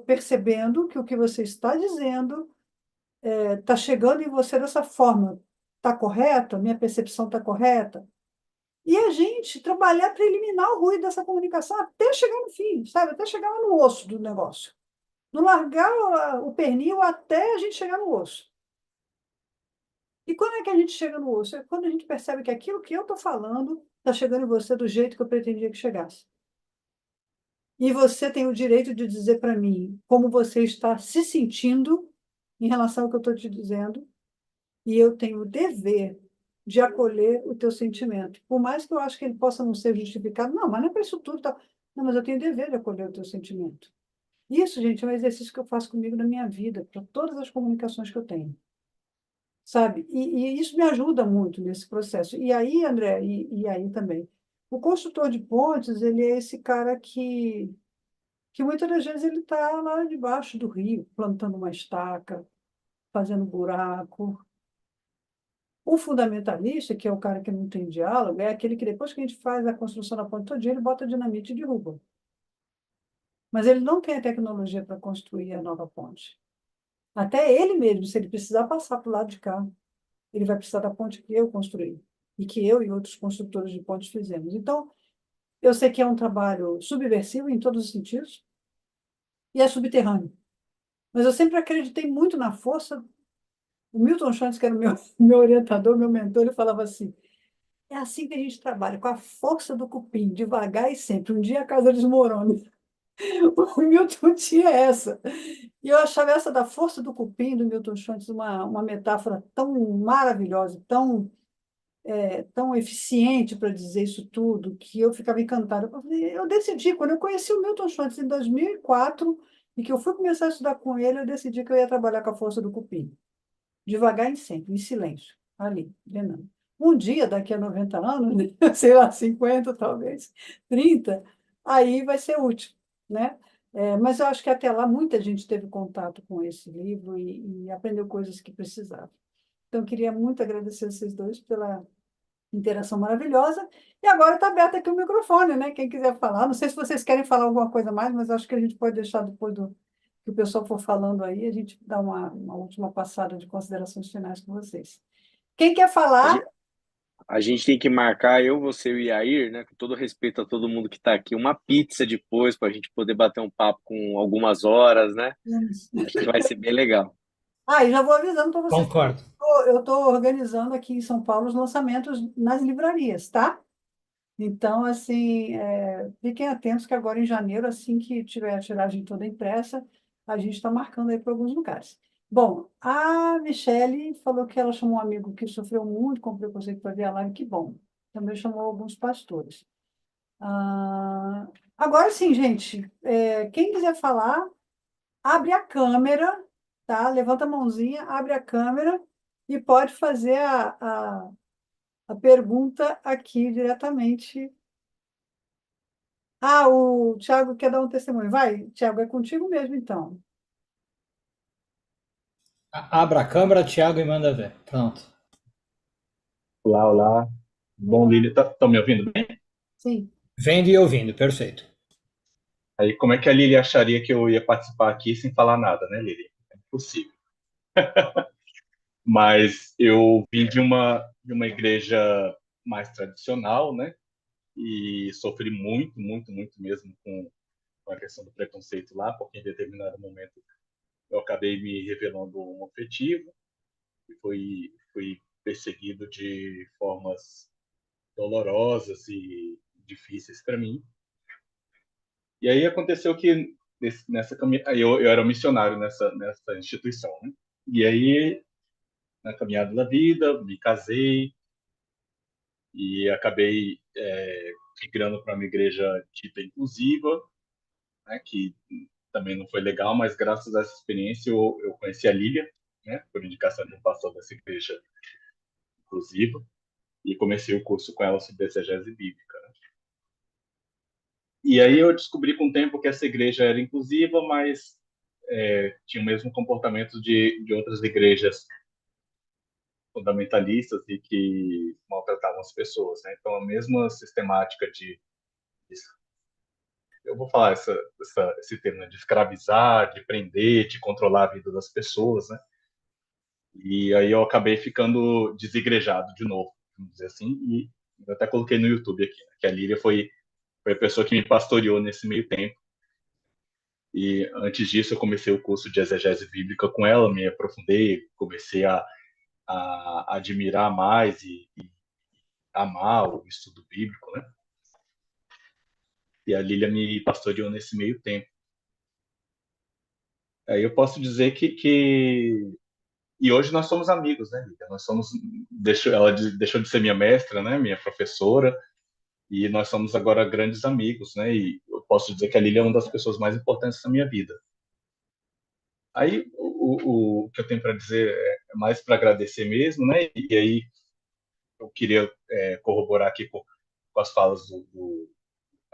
percebendo que o que você está dizendo está chegando em você dessa forma. Está correto? A minha percepção está correta? E a gente trabalhar para eliminar o ruído dessa comunicação até chegar no fim, sabe? Até chegar lá no osso do negócio. Não largar o pernil até a gente chegar no osso. E quando é que a gente chega no osso? É quando a gente percebe que aquilo que eu estou falando está chegando em você do jeito que eu pretendia que chegasse. E você tem o direito de dizer para mim como você está se sentindo em relação ao que eu estou te dizendo, e eu tenho o dever de acolher o teu sentimento. Por mais que eu acho que ele possa não ser justificado, não, mas não é para isso tudo, tá? Não, mas eu tenho o dever de acolher o teu sentimento. Isso, gente, é um exercício que eu faço comigo na minha vida, para todas as comunicações que eu tenho. Sabe? E isso me ajuda muito nesse processo. E aí, André, e aí também, o construtor de pontes, ele é esse cara que muitas das vezes ele está lá debaixo do rio, plantando uma estaca, fazendo buraco. O fundamentalista, que é o cara que não tem diálogo, é aquele que depois que a gente faz a construção da ponte todinha, ele bota dinamite e derruba. Mas ele não tem a tecnologia para construir a nova ponte. Até ele mesmo, se ele precisar passar para o lado de cá, ele vai precisar da ponte que eu construí e que eu e outros construtores de pontes fizemos. Então, eu sei que é um trabalho subversivo em todos os sentidos e é subterrâneo. Mas eu sempre acreditei muito na força. O Milton Santos, que era o meu, meu orientador, meu mentor, ele falava assim: é assim que a gente trabalha, com a força do cupim, devagar e sempre. Um dia a casa desmorona. O Milton tinha essa. E eu achava essa da força do cupim do Milton Santos uma metáfora tão maravilhosa, tão eficiente para dizer isso tudo, que eu ficava encantada. Eu decidi, quando eu conheci o Milton Santos em 2004, e que eu fui começar a estudar com ele, eu decidi que eu ia trabalhar com a força do cupim. Devagar e sempre, em silêncio, ali, treinando. Um dia, daqui a 90 anos, sei lá, 50 talvez, 30, aí vai ser útil, né? Mas eu acho que até lá muita gente teve contato com esse livro e aprendeu coisas que precisava. Então, eu queria muito agradecer vocês dois pela interação maravilhosa. E agora está aberto aqui o microfone, né? Quem quiser falar. Não sei se vocês querem falar alguma coisa mais, mas acho que a gente pode deixar depois do que o pessoal for falando aí, a gente dá uma última passada de considerações finais com vocês. Quem quer A falar? gente, a gente tem que marcar, eu, você e o Yair, né, com todo respeito a todo mundo que está aqui, uma pizza depois para a gente poder bater um papo com algumas horas, né? Acho que vai ser bem legal. Ah, e já vou avisando para vocês. Concordo. Eu estou organizando aqui em São Paulo os lançamentos nas livrarias, tá? Então, assim, fiquem atentos que agora em janeiro, assim que tiver a tiragem toda impressa, a gente está marcando aí para alguns lugares. Bom, a Michele falou que ela chamou um amigo que sofreu muito com preconceito para ver a live, que bom. Também chamou alguns pastores. Agora sim, gente, quem quiser falar, abre a câmera, tá? Levanta a mãozinha, abre a câmera e pode fazer a pergunta aqui diretamente. Ah, o Thiago quer dar um testemunho. Vai, Thiago, é contigo mesmo, então. Abra a câmera, Thiago, e manda ver. Pronto. Olá, olá. Bom, Lili, tá me ouvindo bem? Sim. Vendo e ouvindo, perfeito. Aí, como é que a Lili acharia que eu ia participar aqui sem falar nada, né, Lili? É impossível. Mas eu vim de uma igreja mais tradicional, né? E sofri muito, muito, muito mesmo com a questão do preconceito lá, porque em determinado momento eu acabei me revelando homoafetivo e fui perseguido de formas dolorosas e difíceis para mim. E aí aconteceu que nessa caminhada. Eu era missionário nessa instituição, né? E aí, na caminhada da vida, me casei e acabei migrando para uma igreja dita inclusiva, né? Que também não foi legal, mas graças a essa experiência eu conheci a Lília, né? Por indicação de um pastor dessa igreja inclusiva, e comecei o curso com ela sobre exegese bíblica. Né? E aí eu descobri com o tempo que essa igreja era inclusiva, mas tinha o mesmo comportamento de outras igrejas fundamentalistas e que maltratavam as pessoas. Né? Então, a mesma sistemática eu vou falar esse termo, né? De escravizar, de prender, de controlar a vida das pessoas, né? E aí eu acabei ficando desigrejado de novo, vamos dizer assim, e eu até coloquei no YouTube aqui, né? Que a Lília foi a pessoa que me pastoreou nesse meio tempo. E antes disso eu comecei o curso de exegese bíblica com ela, me aprofundei, comecei a admirar mais e amar o estudo bíblico, né? E a Lília me pastoreou nesse meio tempo. Aí eu posso dizer que e hoje nós somos amigos, né, Lília? Ela deixou de ser minha mestra, né, minha professora, e nós somos agora grandes amigos, né? E eu posso dizer que a Lília é uma das pessoas mais importantes da minha vida. Aí o que eu tenho para dizer é mais para agradecer mesmo, né? E aí eu queria corroborar aqui com as falas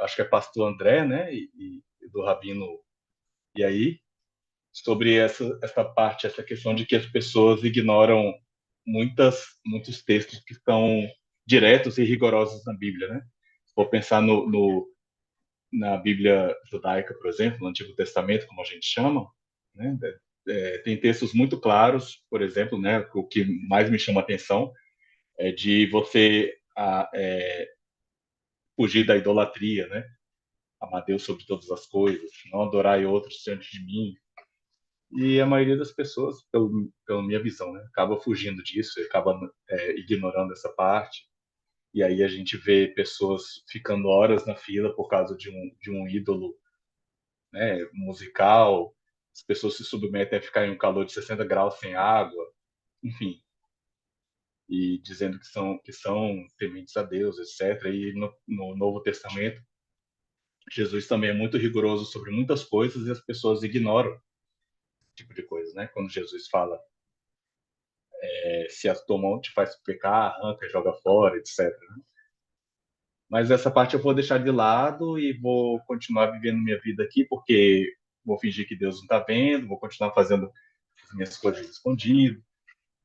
acho que é pastor André, né? E do Rabino e aí sobre essa parte, essa questão de que as pessoas ignoram muitos textos que estão diretos e rigorosos na Bíblia, né? Se for pensar na Bíblia judaica, por exemplo, no Antigo Testamento, como a gente chama, né? Tem textos muito claros, por exemplo, né? O que mais me chama a atenção é de você fugir da idolatria, né? Amar Deus sobre todas as coisas, não adorar outros diante de mim. E a maioria das pessoas, pela minha visão, né, acaba fugindo disso, acaba ignorando essa parte. E aí a gente vê pessoas ficando horas na fila por causa de um ídolo, né, musical. As pessoas se submetem a ficar em um calor de 60 graus sem água, enfim. E dizendo que são tementes a Deus, etc. E no Novo Testamento, Jesus também é muito rigoroso sobre muitas coisas e as pessoas ignoram esse tipo de coisa, né? Quando Jesus fala se a tua mão te faz pecar, arranca, joga fora, etc. Mas essa parte eu vou deixar de lado e vou continuar vivendo minha vida aqui, porque vou fingir que Deus não está vendo, vou continuar fazendo as minhas coisas escondido.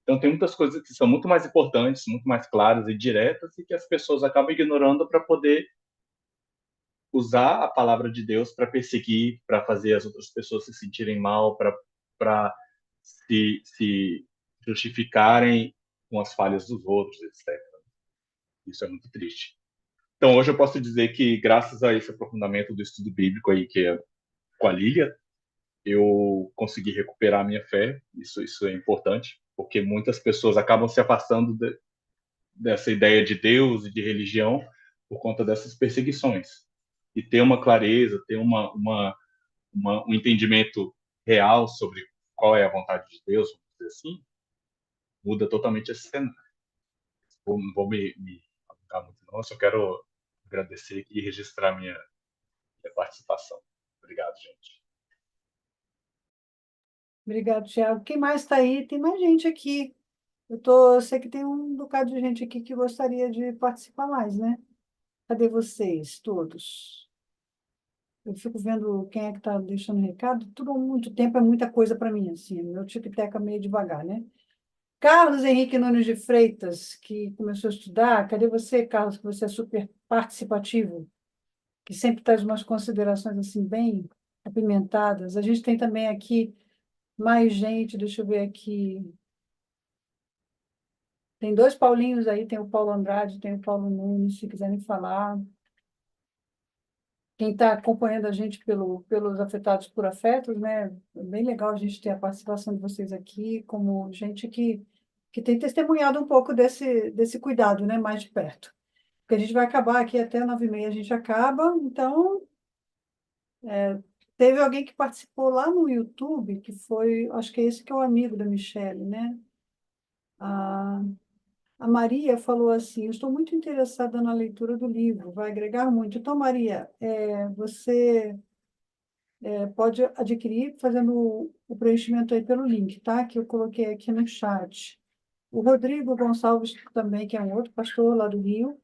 Então tem muitas coisas que são muito mais importantes, muito mais claras e diretas e que as pessoas acabam ignorando para poder usar a palavra de Deus para perseguir, para fazer as outras pessoas se sentirem mal, para se justificarem com as falhas dos outros, etc. Isso é muito triste. Então, hoje eu posso dizer que, graças a esse aprofundamento do estudo bíblico aí, que é com a Lília, eu consegui recuperar a minha fé. Isso é importante, porque muitas pessoas acabam se afastando dessa ideia de Deus e de religião por conta dessas perseguições. E ter uma clareza, ter um entendimento real sobre qual é a vontade de Deus, vamos dizer assim, muda totalmente esse cenário. Não vou me alongar muito, não. Eu só quero agradecer aqui e registrar minha participação. Obrigado, gente. Obrigado, Thiago. Quem mais está aí? Tem mais gente aqui. Eu sei que tem um bocado de gente aqui que gostaria de participar mais, né? Cadê vocês, todos? Eu fico vendo quem é que está deixando recado. Tudo há muito tempo é muita coisa para mim, assim. Meu tic-tac é meio devagar, né? Carlos Henrique Nunes de Freitas, que começou a estudar. Cadê você, Carlos, que você é super participativo, que sempre traz umas considerações assim bem apimentadas. A gente tem também aqui mais gente, deixa eu ver aqui. Tem dois Paulinhos aí, tem o Paulo Andrade, tem o Paulo Nunes, se quiserem falar. Quem está acompanhando a gente pelos Afetados por Afetos, né? É bem legal a gente ter a participação de vocês aqui, como gente que tem testemunhado um pouco desse cuidado, né? Mais de perto. Porque a gente vai acabar aqui até 9h30, a gente acaba, então Teve alguém que participou lá no YouTube, que foi, acho que é esse que é o amigo da Michelle, né? A, a Maria falou assim: eu estou muito interessada na leitura do livro, vai agregar muito. Então, Maria, você pode adquirir fazendo o preenchimento aí pelo link, tá? Que eu coloquei aqui no chat. O Rodrigo Gonçalves também, que é um outro pastor lá do Rio,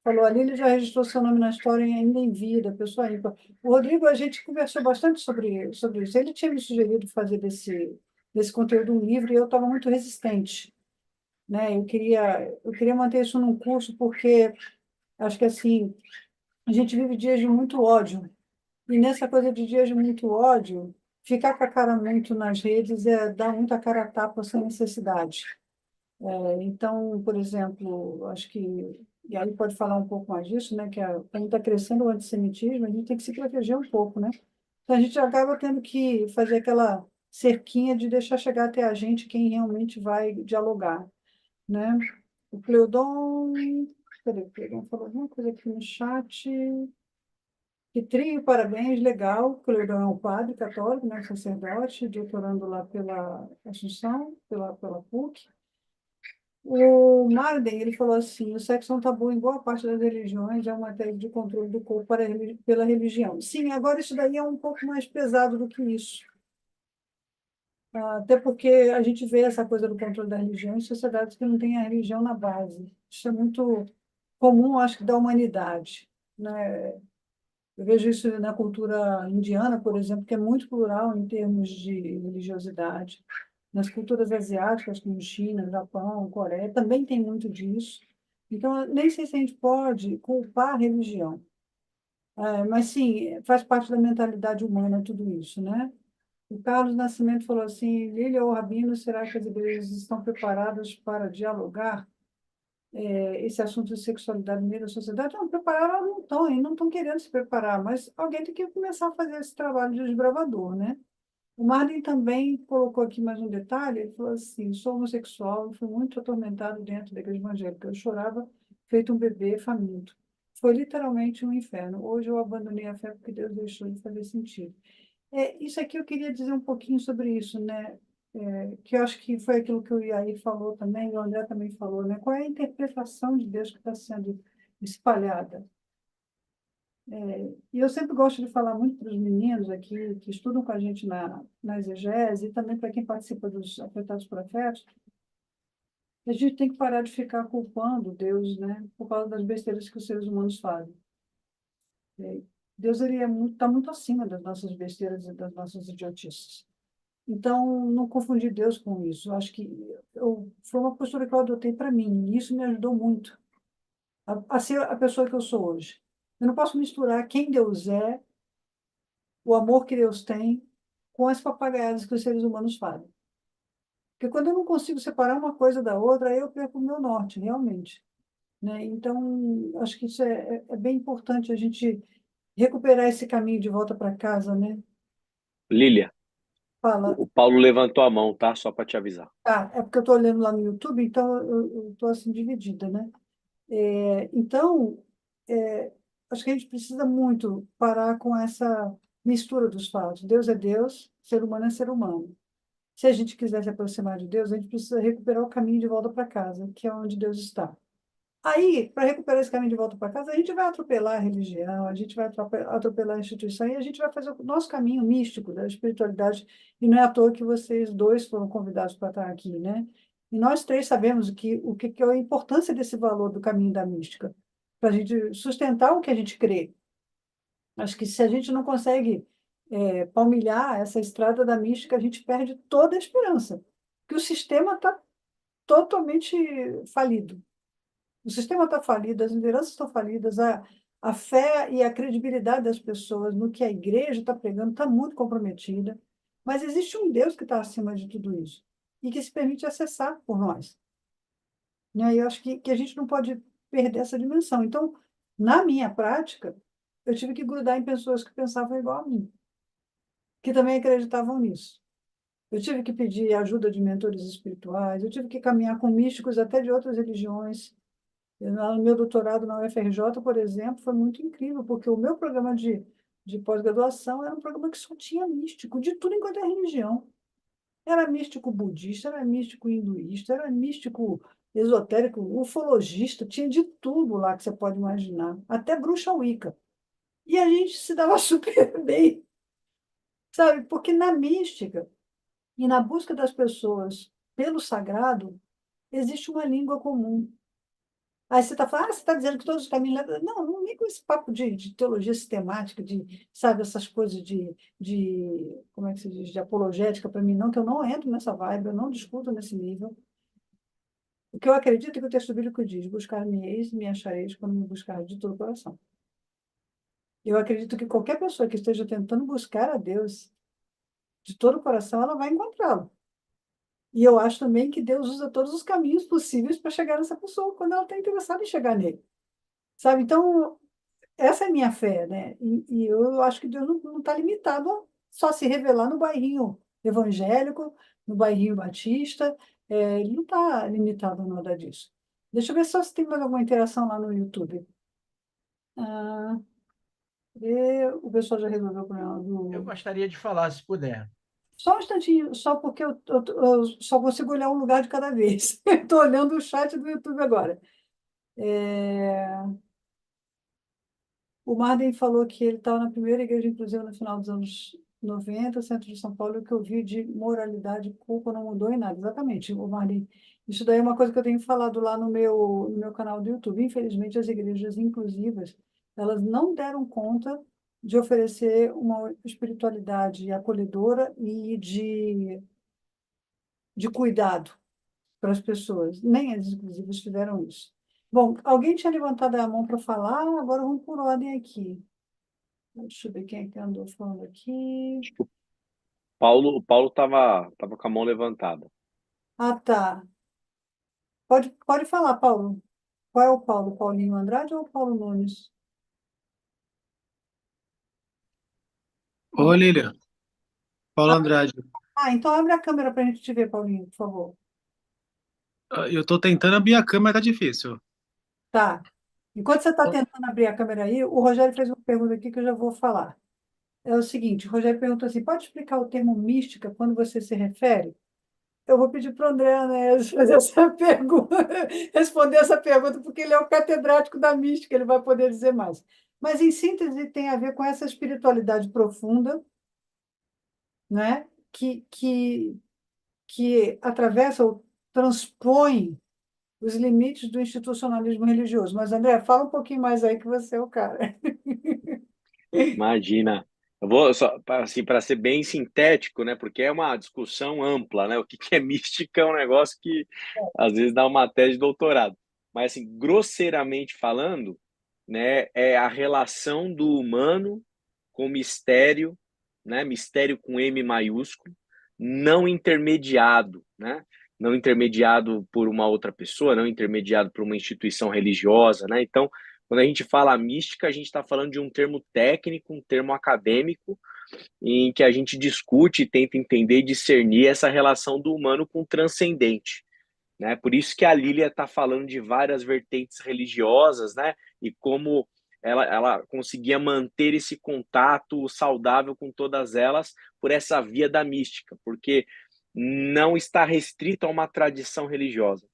falou ali, ele já registrou seu nome na história ainda em vida, pessoa ímpar. O Rodrigo, a gente conversou bastante sobre isso. Ele tinha me sugerido fazer desse conteúdo um livro e eu estava muito resistente, né? Eu queria manter isso num curso porque acho que assim, a gente vive dias de muito ódio. E nessa coisa de dias de muito ódio, ficar com a cara muito nas redes é dar muita cara a tapa sem necessidade. Então, por exemplo, acho que, e aí pode falar um pouco mais disso, né, que quando está crescendo o antissemitismo, a gente tem que se proteger um pouco, né? Então, a gente acaba tendo que fazer aquela cerquinha de deixar chegar até a gente quem realmente vai dialogar, né? O Cleudon, peraí, o Cleudon falou alguma coisa aqui no chat. Que trio, parabéns, legal. O Cleudon é um padre católico, né, sacerdote, doutorando lá pela Assunção, pela PUC. O Marden, ele falou assim, o sexo é um tabu em boa parte das religiões, é uma matéria de controle do corpo pela religião. Sim, agora isso daí é um pouco mais pesado do que isso. Até porque a gente vê essa coisa do controle da religião em sociedades que não têm a religião na base. Isso é muito comum, acho que, da humanidade, né? Eu vejo isso na cultura indiana, por exemplo, que é muito plural em termos de religiosidade. Nas culturas asiáticas, como China, Japão, Coreia, também tem muito disso. Então, eu nem sei se a gente pode culpar a religião. Mas, sim, faz parte da mentalidade humana tudo isso, né? O Carlos Nascimento falou assim, Lília ou Rabino, será que as igrejas estão preparadas para dialogar esse assunto de sexualidade no meio da sociedade? Não, preparar elas não estão, e não estão querendo se preparar, mas alguém tem que começar a fazer esse trabalho de desbravador, né? O Marlin também colocou aqui mais um detalhe, ele falou assim, sou homossexual e fui muito atormentado dentro da igreja evangélica. Eu chorava feito um bebê faminto. Foi literalmente um inferno. Hoje eu abandonei a fé porque Deus deixou de fazer sentido. Isso aqui eu queria dizer um pouquinho sobre isso, né? Que eu acho que foi aquilo que o Iaí falou também, e o André também falou, né? Qual é a interpretação de Deus que está sendo espalhada? E eu sempre gosto de falar muito para os meninos aqui, que estudam com a gente na exegese, e também para quem participa dos afetados por afetos, que a gente tem que parar de ficar culpando Deus, né? Por causa das besteiras que os seres humanos fazem. Deus, ele está muito acima das nossas besteiras e das nossas idiotices. Então, não confundir Deus com isso. Eu acho que foi uma postura que eu adotei para mim, e isso me ajudou muito a ser a pessoa que eu sou hoje. Eu não posso misturar quem Deus é, o amor que Deus tem, com as papagaiadas que os seres humanos fazem. Porque quando eu não consigo separar uma coisa da outra, aí eu perco o meu norte, realmente. Né? Então, acho que isso é bem importante a gente recuperar esse caminho de volta para casa, né? Lília, Fala. o Paulo levantou a mão, tá? Só para te avisar. É porque eu estou olhando lá no YouTube, então eu estou assim dividida, né? Então, é, acho que a gente precisa muito parar com essa mistura dos fatos. Deus é Deus, ser humano é ser humano. Se a gente quiser se aproximar de Deus, a gente precisa recuperar o caminho de volta para casa, que é onde Deus está. Aí, para recuperar esse caminho de volta para casa, a gente vai atropelar a religião, a gente vai atropelar a instituição e a gente vai fazer o nosso caminho místico da espiritualidade. E não é à toa que vocês dois foram convidados para estar aqui, né? E nós três sabemos o que é a importância desse valor do caminho da mística, para a gente sustentar o que a gente crê. Acho que se a gente não consegue palmilhar essa estrada da mística, a gente perde toda a esperança, que o sistema está totalmente falido. O sistema está falido, as lideranças estão falidas, a fé e a credibilidade das pessoas no que a igreja está pregando está muito comprometida. Mas existe um Deus que está acima de tudo isso e que se permite acessar por nós. Né? E eu acho que a gente não pode perder essa dimensão. Então, na minha prática, eu tive que grudar em pessoas que pensavam igual a mim, que também acreditavam nisso. Eu tive que pedir ajuda de mentores espirituais, eu tive que caminhar com místicos até de outras religiões. No meu doutorado na UFRJ, por exemplo, foi muito incrível, porque o meu programa de de pós-graduação, era um programa que só tinha místico, de tudo enquanto é religião. Era místico budista, era místico hinduísta, era místico esotérico, ufologista, tinha de tudo lá que você pode imaginar, até bruxa Wicca. E a gente se dava super bem, sabe? Porque na mística e na busca das pessoas pelo sagrado, existe uma língua comum. Aí você está falando, você está dizendo que todos os caminhos levam. Não, não vem com esse papo de teologia sistemática, sabe, essas coisas como é que se diz, de apologética para mim, não, que eu não entro nessa vibe, eu não discuto nesse nível. O que eu acredito é que o texto bíblico diz: buscar-me-eis e me achareis quando me buscar de todo o coração. Eu acredito que qualquer pessoa que esteja tentando buscar a Deus de todo o coração, ela vai encontrá-lo. E eu acho também que Deus usa todos os caminhos possíveis para chegar nessa pessoa quando ela está interessada em chegar nele. Sabe? Então, essa é a minha fé, né? E eu acho que Deus não está limitado a só se revelar no bairrinho evangélico, no bairrinho batista. Ele não está limitado a nada disso. Deixa eu ver só se tem mais alguma interação lá no YouTube. Ah, o pessoal já resolveu o problema Eu do... gostaria de falar, se puder. Só um instantinho, só porque eu só consigo olhar um lugar de cada vez. Estou olhando o chat do YouTube agora. O Marden falou que ele estava na primeira igreja inclusiva no final dos anos 90, centro de São Paulo, e o que eu vi de moralidade e culpa não mudou em nada. Exatamente, o Marden. Isso daí é uma coisa que eu tenho falado lá no meu canal do YouTube. Infelizmente, as igrejas inclusivas, elas não deram conta de oferecer uma espiritualidade acolhedora e de cuidado para as pessoas. Nem as inclusivas tiveram isso. Bom, alguém tinha levantado a mão para falar, agora vamos por ordem aqui. Deixa eu ver quem é que andou falando aqui. Acho que o Paulo tava com a mão levantada. Ah, tá. Pode falar, Paulo. Qual é o Paulo? Paulinho Andrade ou o Paulo Nunes? Ô, Lilian, Paulo Andrade, Então abre a câmera para a gente te ver, Paulinho, por favor. eu tô tentando abrir a câmera, tá difícil. Tá. Enquanto você está tentando abrir a câmera aí, o Rogério fez uma pergunta aqui que eu já vou falar. É o seguinte, o Rogério perguntou assim: pode explicar o termo mística quando você se refere? Eu vou pedir para o André, né, fazer essa pergunta, responder essa pergunta, porque ele é o catedrático da mística, ele vai poder dizer mais. Mas, em síntese, tem a ver com essa espiritualidade profunda, né, que atravessa ou transpõe os limites do institucionalismo religioso. Mas, André, fala um pouquinho mais aí que você é o cara. Imagina. Eu vou só assim para ser bem sintético, né? Porque é uma discussão ampla, né? O que que é mística é um negócio que às vezes dá uma tese de doutorado. Mas assim, grosseiramente falando, né, é a relação do humano com o mistério, né? Mistério com M maiúsculo, não intermediado, né? Não intermediado por uma outra pessoa, não intermediado por uma instituição religiosa, né? Então, quando a gente fala mística, a gente está falando de um termo técnico, um termo acadêmico, em que a gente discute e tenta entender e discernir essa relação do humano com o transcendente, né? Por isso que a Lília está falando de várias vertentes religiosas, né? E como ela conseguia manter esse contato saudável com todas elas por essa via da mística, porque não está restrito a uma tradição religiosa.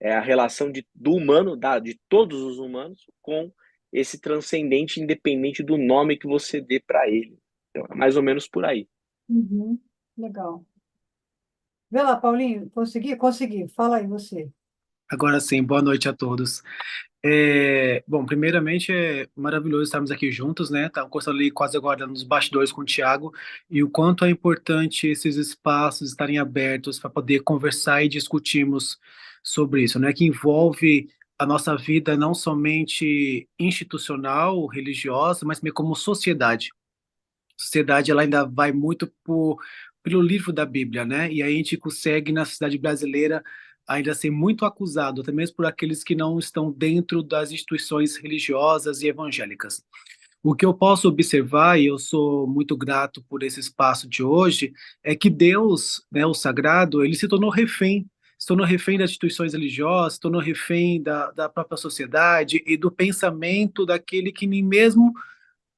É a relação do humano, de todos os humanos, com esse transcendente, independente do nome que você dê para ele. Então, é mais ou menos por aí. Uhum, legal. Vê lá, Paulinho, consegui? Consegui. Fala aí, você. Agora sim, boa noite a todos. Bom, primeiramente é maravilhoso estarmos aqui juntos, né? Estava conversando ali quase agora nos bastidores com o Thiago e o quanto é importante esses espaços estarem abertos para poder conversar e discutirmos sobre isso, né? Que envolve a nossa vida não somente institucional, religiosa, mas também como sociedade. A sociedade ela ainda vai muito pelo livro da Bíblia, né? E aí a gente consegue na sociedade brasileira ainda ser muito acusado, até mesmo por aqueles que não estão dentro das instituições religiosas e evangélicas. O que eu posso observar, e eu sou muito grato por esse espaço de hoje, é que Deus, né, o sagrado, ele se tornou refém das instituições religiosas, se tornou refém da própria sociedade e do pensamento daquele que nem mesmo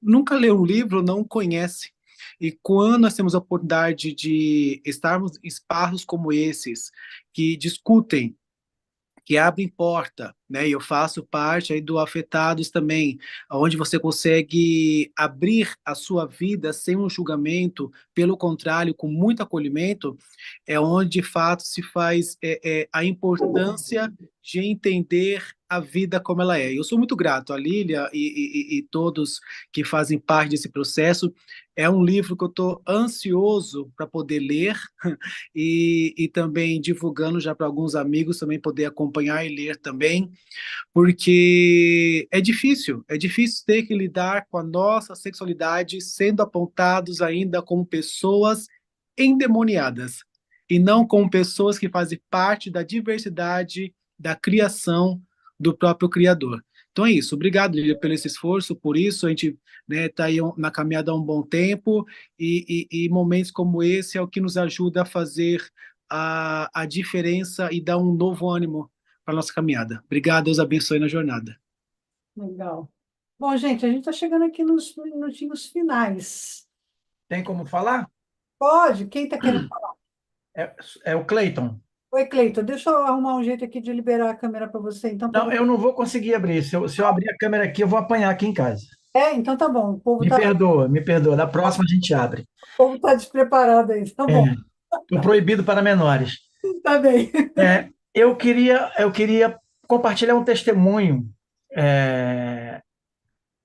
nunca leu um livro não conhece. E quando nós temos a oportunidade de estarmos em espaços como esses, que discutem, que abrem porta, né? E eu faço parte aí do Afetados também, onde você consegue abrir a sua vida sem um julgamento, pelo contrário, com muito acolhimento, é onde de fato se faz a importância de entender a vida como ela é. Eu sou muito grato a Lília e todos que fazem parte desse processo. É um livro que eu estou ansioso para poder ler e também divulgando já para alguns amigos também poder acompanhar e ler também, porque é difícil ter que lidar com a nossa sexualidade sendo apontados ainda como pessoas endemoniadas e não como pessoas que fazem parte da diversidade da criação do próprio Criador. Então é isso. Obrigado, Lília, pelo esse esforço. Por isso a gente, né, está aí na caminhada há um bom tempo e momentos como esse é o que nos ajuda a fazer a diferença e dar um novo ânimo para a nossa caminhada. Obrigado, Deus abençoe na jornada. Legal. Bom, gente, a gente está chegando aqui nos minutinhos finais. Tem como falar? Pode? Quem está querendo? É o Cleiton. Oi, Cleiton, deixa eu arrumar um jeito aqui de liberar a câmera para você. Então, Não, eu não vou conseguir abrir. Se eu abrir a câmera aqui, eu vou apanhar aqui em casa. então tá bom. O povo Me tá, perdoa, me perdoa. Da próxima a gente abre. o povo tá despreparado aí. Tá bom, Estou proibido para menores. tá bem. Eu queria compartilhar um testemunho.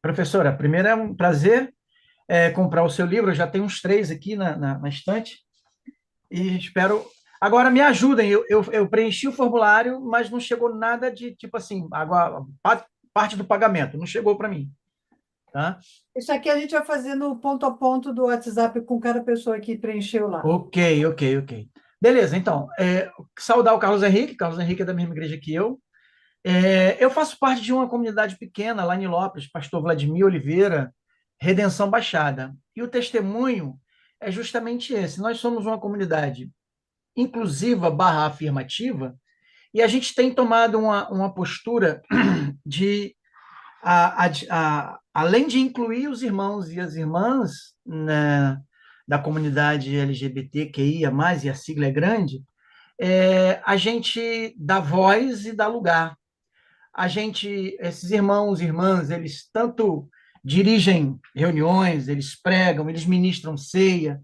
Professora, primeiro é um prazer comprar o seu livro. Eu já tenho uns 3 aqui na estante. E espero. Agora me ajudem. Eu preenchi o formulário, mas não chegou nada de tipo assim, agora, parte do pagamento. Não chegou para mim. Tá? Isso aqui a gente vai fazer no ponto a ponto do WhatsApp com cada pessoa que preencheu lá. Ok, ok, ok. Beleza, então, saudar o Carlos Henrique. Carlos Henrique é da mesma igreja que eu. Eu faço parte de uma comunidade pequena lá em Nilópolis, Pastor Vladimir Oliveira, Redenção Baixada. E o testemunho é justamente esse. Nós somos uma comunidade inclusiva barra afirmativa e a gente tem tomado uma postura de, além de incluir os irmãos e as irmãs, né, da comunidade LGBTQIA+, e a sigla é grande, a gente dá voz e dá lugar. Esses irmãos e irmãs, eles tanto dirigem reuniões, eles pregam, eles ministram ceia,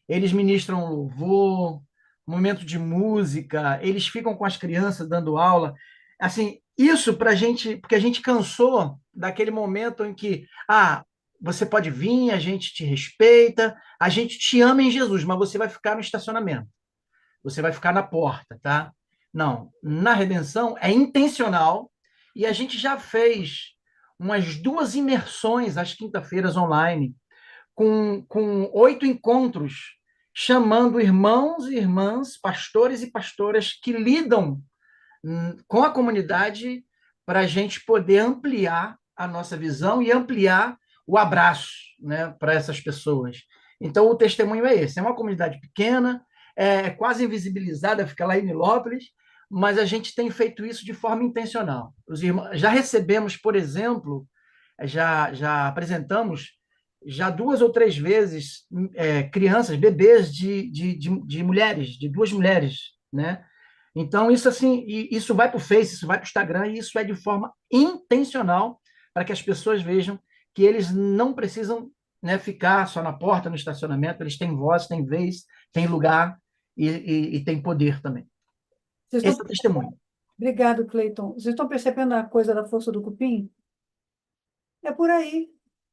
eles ministram louvor, momento de música, eles ficam com as crianças dando aula. Assim, isso para a gente, porque a gente cansou daquele momento em que, você pode vir, a gente te respeita, a gente te ama em Jesus, mas você vai ficar no estacionamento, você vai ficar na porta, tá? Não, na redenção é intencional e a gente já fez umas 2 imersões às quinta-feiras online, com 8 encontros, chamando irmãos e irmãs, pastores e pastoras que lidam com a comunidade para a gente poder ampliar a nossa visão e ampliar o abraço, né, para essas pessoas. Então, o testemunho é esse. É uma comunidade pequena, quase invisibilizada, fica lá em Nilópolis, mas a gente tem feito isso de forma intencional. Os irmãos, já recebemos, por exemplo, já apresentamos já 2 ou 3 vezes crianças, bebês de mulheres, de 2 mulheres, né? Então, isso assim, isso vai para o Face, isso vai para o Instagram, e isso é de forma intencional para que as pessoas vejam que eles não precisam, né, ficar só na porta, no estacionamento, eles têm voz, têm vez, têm lugar e têm poder também. Vocês Esse estão... é o testemunho. Obrigado, Cleiton. Vocês estão percebendo a coisa da força do cupim? É por aí.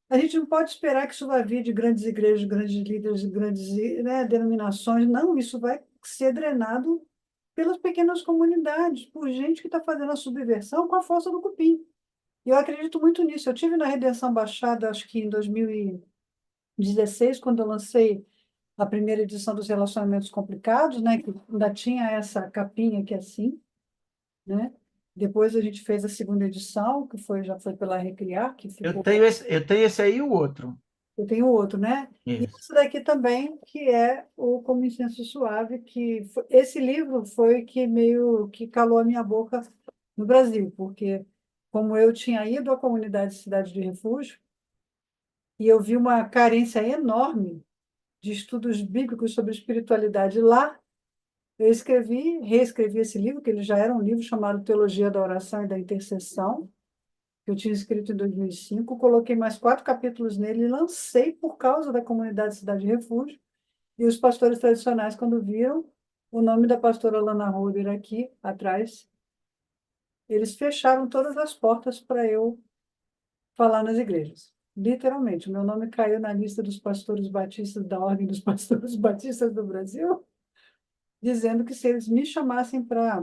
A gente não pode esperar que isso vai vir de grandes igrejas, grandes líderes, grandes, né, denominações. Não, isso vai ser drenado pelas pequenas comunidades, por gente que está fazendo a subversão com a força do cupim. E eu acredito muito nisso. Eu tive na Redenção Baixada, acho que em 2016, quando eu lancei a primeira edição dos Relacionamentos Complicados, né, que ainda tinha essa capinha aqui assim, né? Depois a gente fez a segunda edição, já foi pela Recriar, que ficou. Eu tenho esse aí e o outro. Eu tenho outro, né? E Isso. esse daqui também, que é o Como Incenso Suave, esse livro foi que meio que calou a minha boca no Brasil, porque como eu tinha ido à comunidade Cidade de Refúgio, e eu vi uma carência enorme de estudos bíblicos sobre espiritualidade lá. Eu reescrevi esse livro, que ele já era um livro chamado Teologia da Oração e da Intercessão, que eu tinha escrito em 2005, coloquei mais 4 capítulos nele e lancei por causa da comunidade Cidade Refúgio. E os pastores tradicionais, quando viram o nome da pastora Lana Roder aqui atrás, eles fecharam todas as portas para eu falar nas igrejas. Literalmente, o meu nome caiu na lista dos pastores batistas da Ordem dos Pastores Batistas do Brasil, dizendo que se eles me chamassem para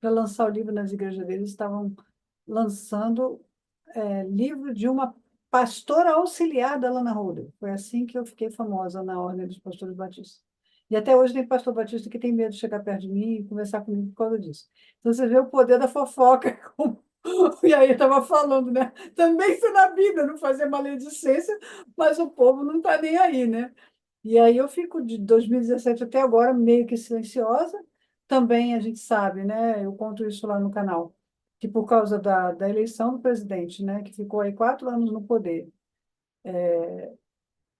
lançar o livro nas igrejas deles, estavam lançando livro de uma pastora auxiliar da Lana Holder. Foi assim que eu fiquei famosa na Ordem dos Pastores Batistas. E até hoje tem pastor batista que tem medo de chegar perto de mim e conversar comigo por causa disso. Então você vê o poder da fofoca. E aí estava falando, né? Também isso na Bíblia, não fazer maledicência, mas o povo não está nem aí, né? E aí eu fico de 2017 até agora meio que silenciosa. Também a gente sabe, né? Eu conto isso lá no canal, que por causa da eleição do presidente, né? Que ficou aí 4 anos no poder.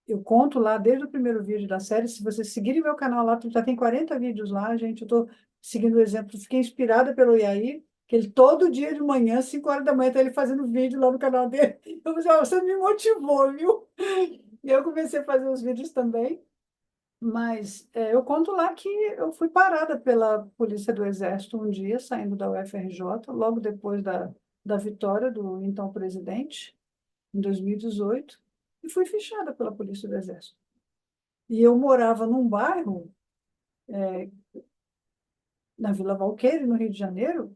Eu conto lá desde o primeiro vídeo da série. Se vocês seguirem meu canal lá, já tem 40 vídeos lá, gente. Eu estou seguindo o exemplo. Fiquei inspirada pelo Iaí, que ele todo dia de manhã, 5 horas da manhã, está ele fazendo vídeo lá no canal dele. Eu falei, você me motivou, viu? E eu comecei a fazer os vídeos também. Mas eu conto lá que eu fui parada pela Polícia do Exército um dia, saindo da UFRJ, logo depois da vitória do então presidente, em 2018, e fui fichada pela Polícia do Exército. E eu morava num bairro, na Vila Valqueire, no Rio de Janeiro,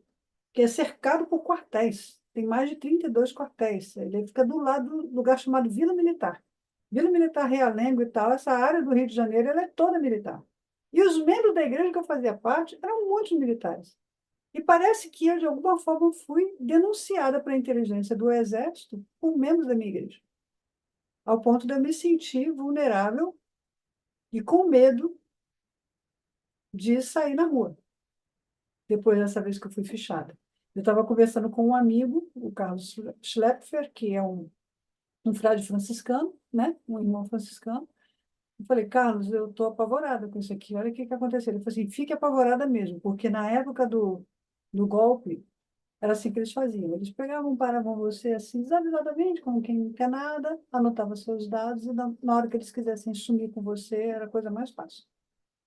que é cercado por quartéis. Tem mais de 32 quartéis. Ele fica do lado do lugar chamado Vila Militar. Vila Militar Realengo e tal, essa área do Rio de Janeiro, ela é toda militar. E os membros da igreja que eu fazia parte eram muitos militares. E parece que eu, de alguma forma, fui denunciada para a inteligência do Exército por membros da minha igreja, ao ponto de eu me sentir vulnerável e com medo de sair na rua, depois dessa vez que eu fui fichada. Eu estava conversando com um amigo, o Carlos Schlepfer, que é um frade franciscano, né? Um irmão franciscano. Eu falei, Carlos, eu estou apavorada com isso aqui. Olha o que aconteceu. Ele falou assim, fique apavorada mesmo, porque na época do golpe, era assim que eles faziam. Eles pegavam, paravam você assim, desavisadamente, como quem não quer nada, anotava seus dados e na hora que eles quisessem sumir com você, era a coisa mais fácil.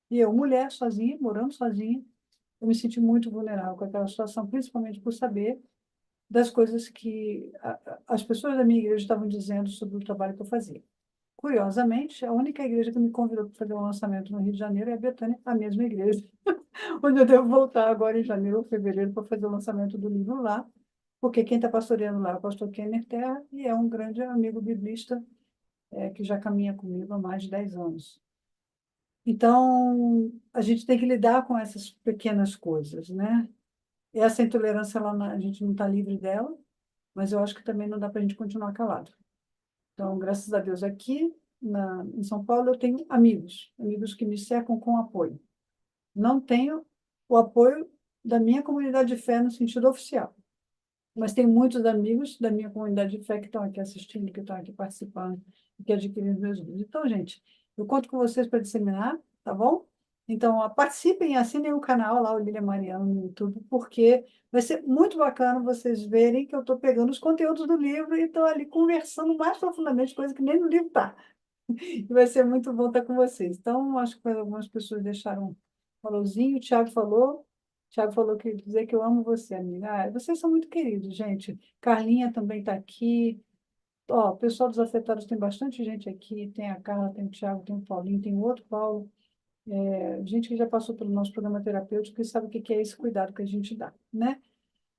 E eu, mulher, sozinha, morando sozinha, eu me senti muito vulnerável com aquela situação, principalmente por saber das coisas que as pessoas da minha igreja estavam dizendo sobre o trabalho que eu fazia. Curiosamente, a única igreja que me convidou para fazer um lançamento no Rio de Janeiro é a Betânia, a mesma igreja, onde eu devo voltar agora em janeiro ou fevereiro para fazer o lançamento do livro lá, porque quem está pastoreando lá é o pastor Kenner Terra e é um grande amigo biblista que já caminha comigo há mais de 10 anos. Então, a gente tem que lidar com essas pequenas coisas, né? Essa intolerância, a gente não está livre dela, mas eu acho que também não dá para a gente continuar calado. Então, graças a Deus, aqui em São Paulo, eu tenho amigos que me cercam com apoio. Não tenho o apoio da minha comunidade de fé no sentido oficial, mas tem muitos amigos da minha comunidade de fé que estão aqui assistindo, que estão aqui participando, e que adquiriram meus livros. Então, gente, eu conto com vocês para disseminar, tá bom? Então, participem e assinem o canal lá, o Lília Mariano, no YouTube, porque vai ser muito bacana vocês verem que eu estou pegando os conteúdos do livro e estou ali conversando mais profundamente, coisa que nem no livro está. E vai ser muito bom estar com vocês. Então, acho que algumas pessoas deixaram um falôzinho, o Thiago falou que dizer que eu amo você, amiga. Vocês são muito queridos, gente. Carlinha também está aqui. Ó, o pessoal dos afetados tem bastante gente aqui. Tem a Carla, tem o Thiago, tem o Paulinho, tem o outro Paulo. Gente que já passou pelo nosso programa terapêutico e sabe o que é esse cuidado que a gente dá, né?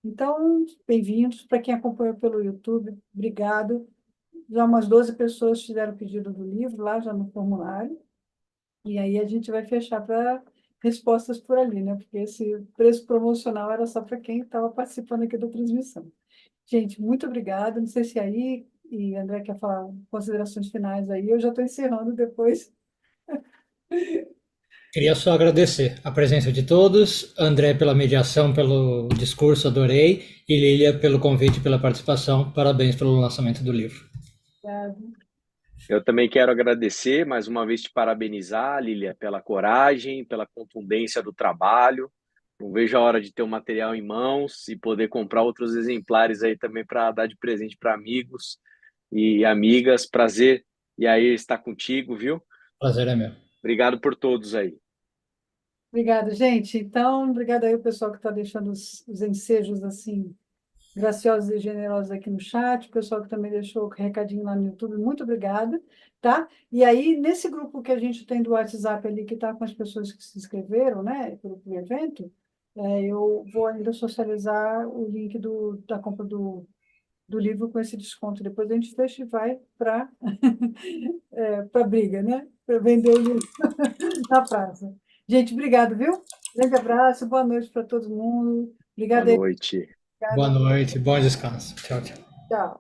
Então, bem-vindos. Para quem acompanhou pelo YouTube, obrigado. Já umas 12 pessoas fizeram o pedido do livro lá, já no formulário. E aí a gente vai fechar para respostas por ali, né? Porque esse preço promocional era só para quem estava participando aqui da transmissão. Gente, muito obrigada. Não sei se aí, e André quer falar considerações finais aí, eu já estou encerrando depois. Queria só agradecer a presença de todos, André pela mediação, pelo discurso, adorei, e Lília pelo convite e pela participação. Parabéns pelo lançamento do livro. Obrigada. Eu também quero agradecer, mais uma vez te parabenizar, Lília, pela coragem, pela contundência do trabalho. Não vejo a hora de ter o material em mãos e poder comprar outros exemplares aí também para dar de presente para amigos e amigas. Prazer e aí estar contigo, viu? Prazer é meu. Obrigado por todos aí. Obrigada, gente. Então, obrigada aí o pessoal que está deixando os ensejos assim graciosos e generosos aqui no chat, o pessoal que também deixou o recadinho lá no YouTube, muito obrigada, tá? E aí, nesse grupo que a gente tem do WhatsApp ali, que está com as pessoas que se inscreveram, né, pro evento, eu vou ainda socializar o link da compra do livro com esse desconto. Depois a gente fecha e vai para para briga, né? Para vender o livro na praça. Gente, obrigado, viu? Grande abraço, boa noite para todo mundo. Boa Obrigada aí. noite. Boa noite, bom descanso. Tchau, tchau. Tchau.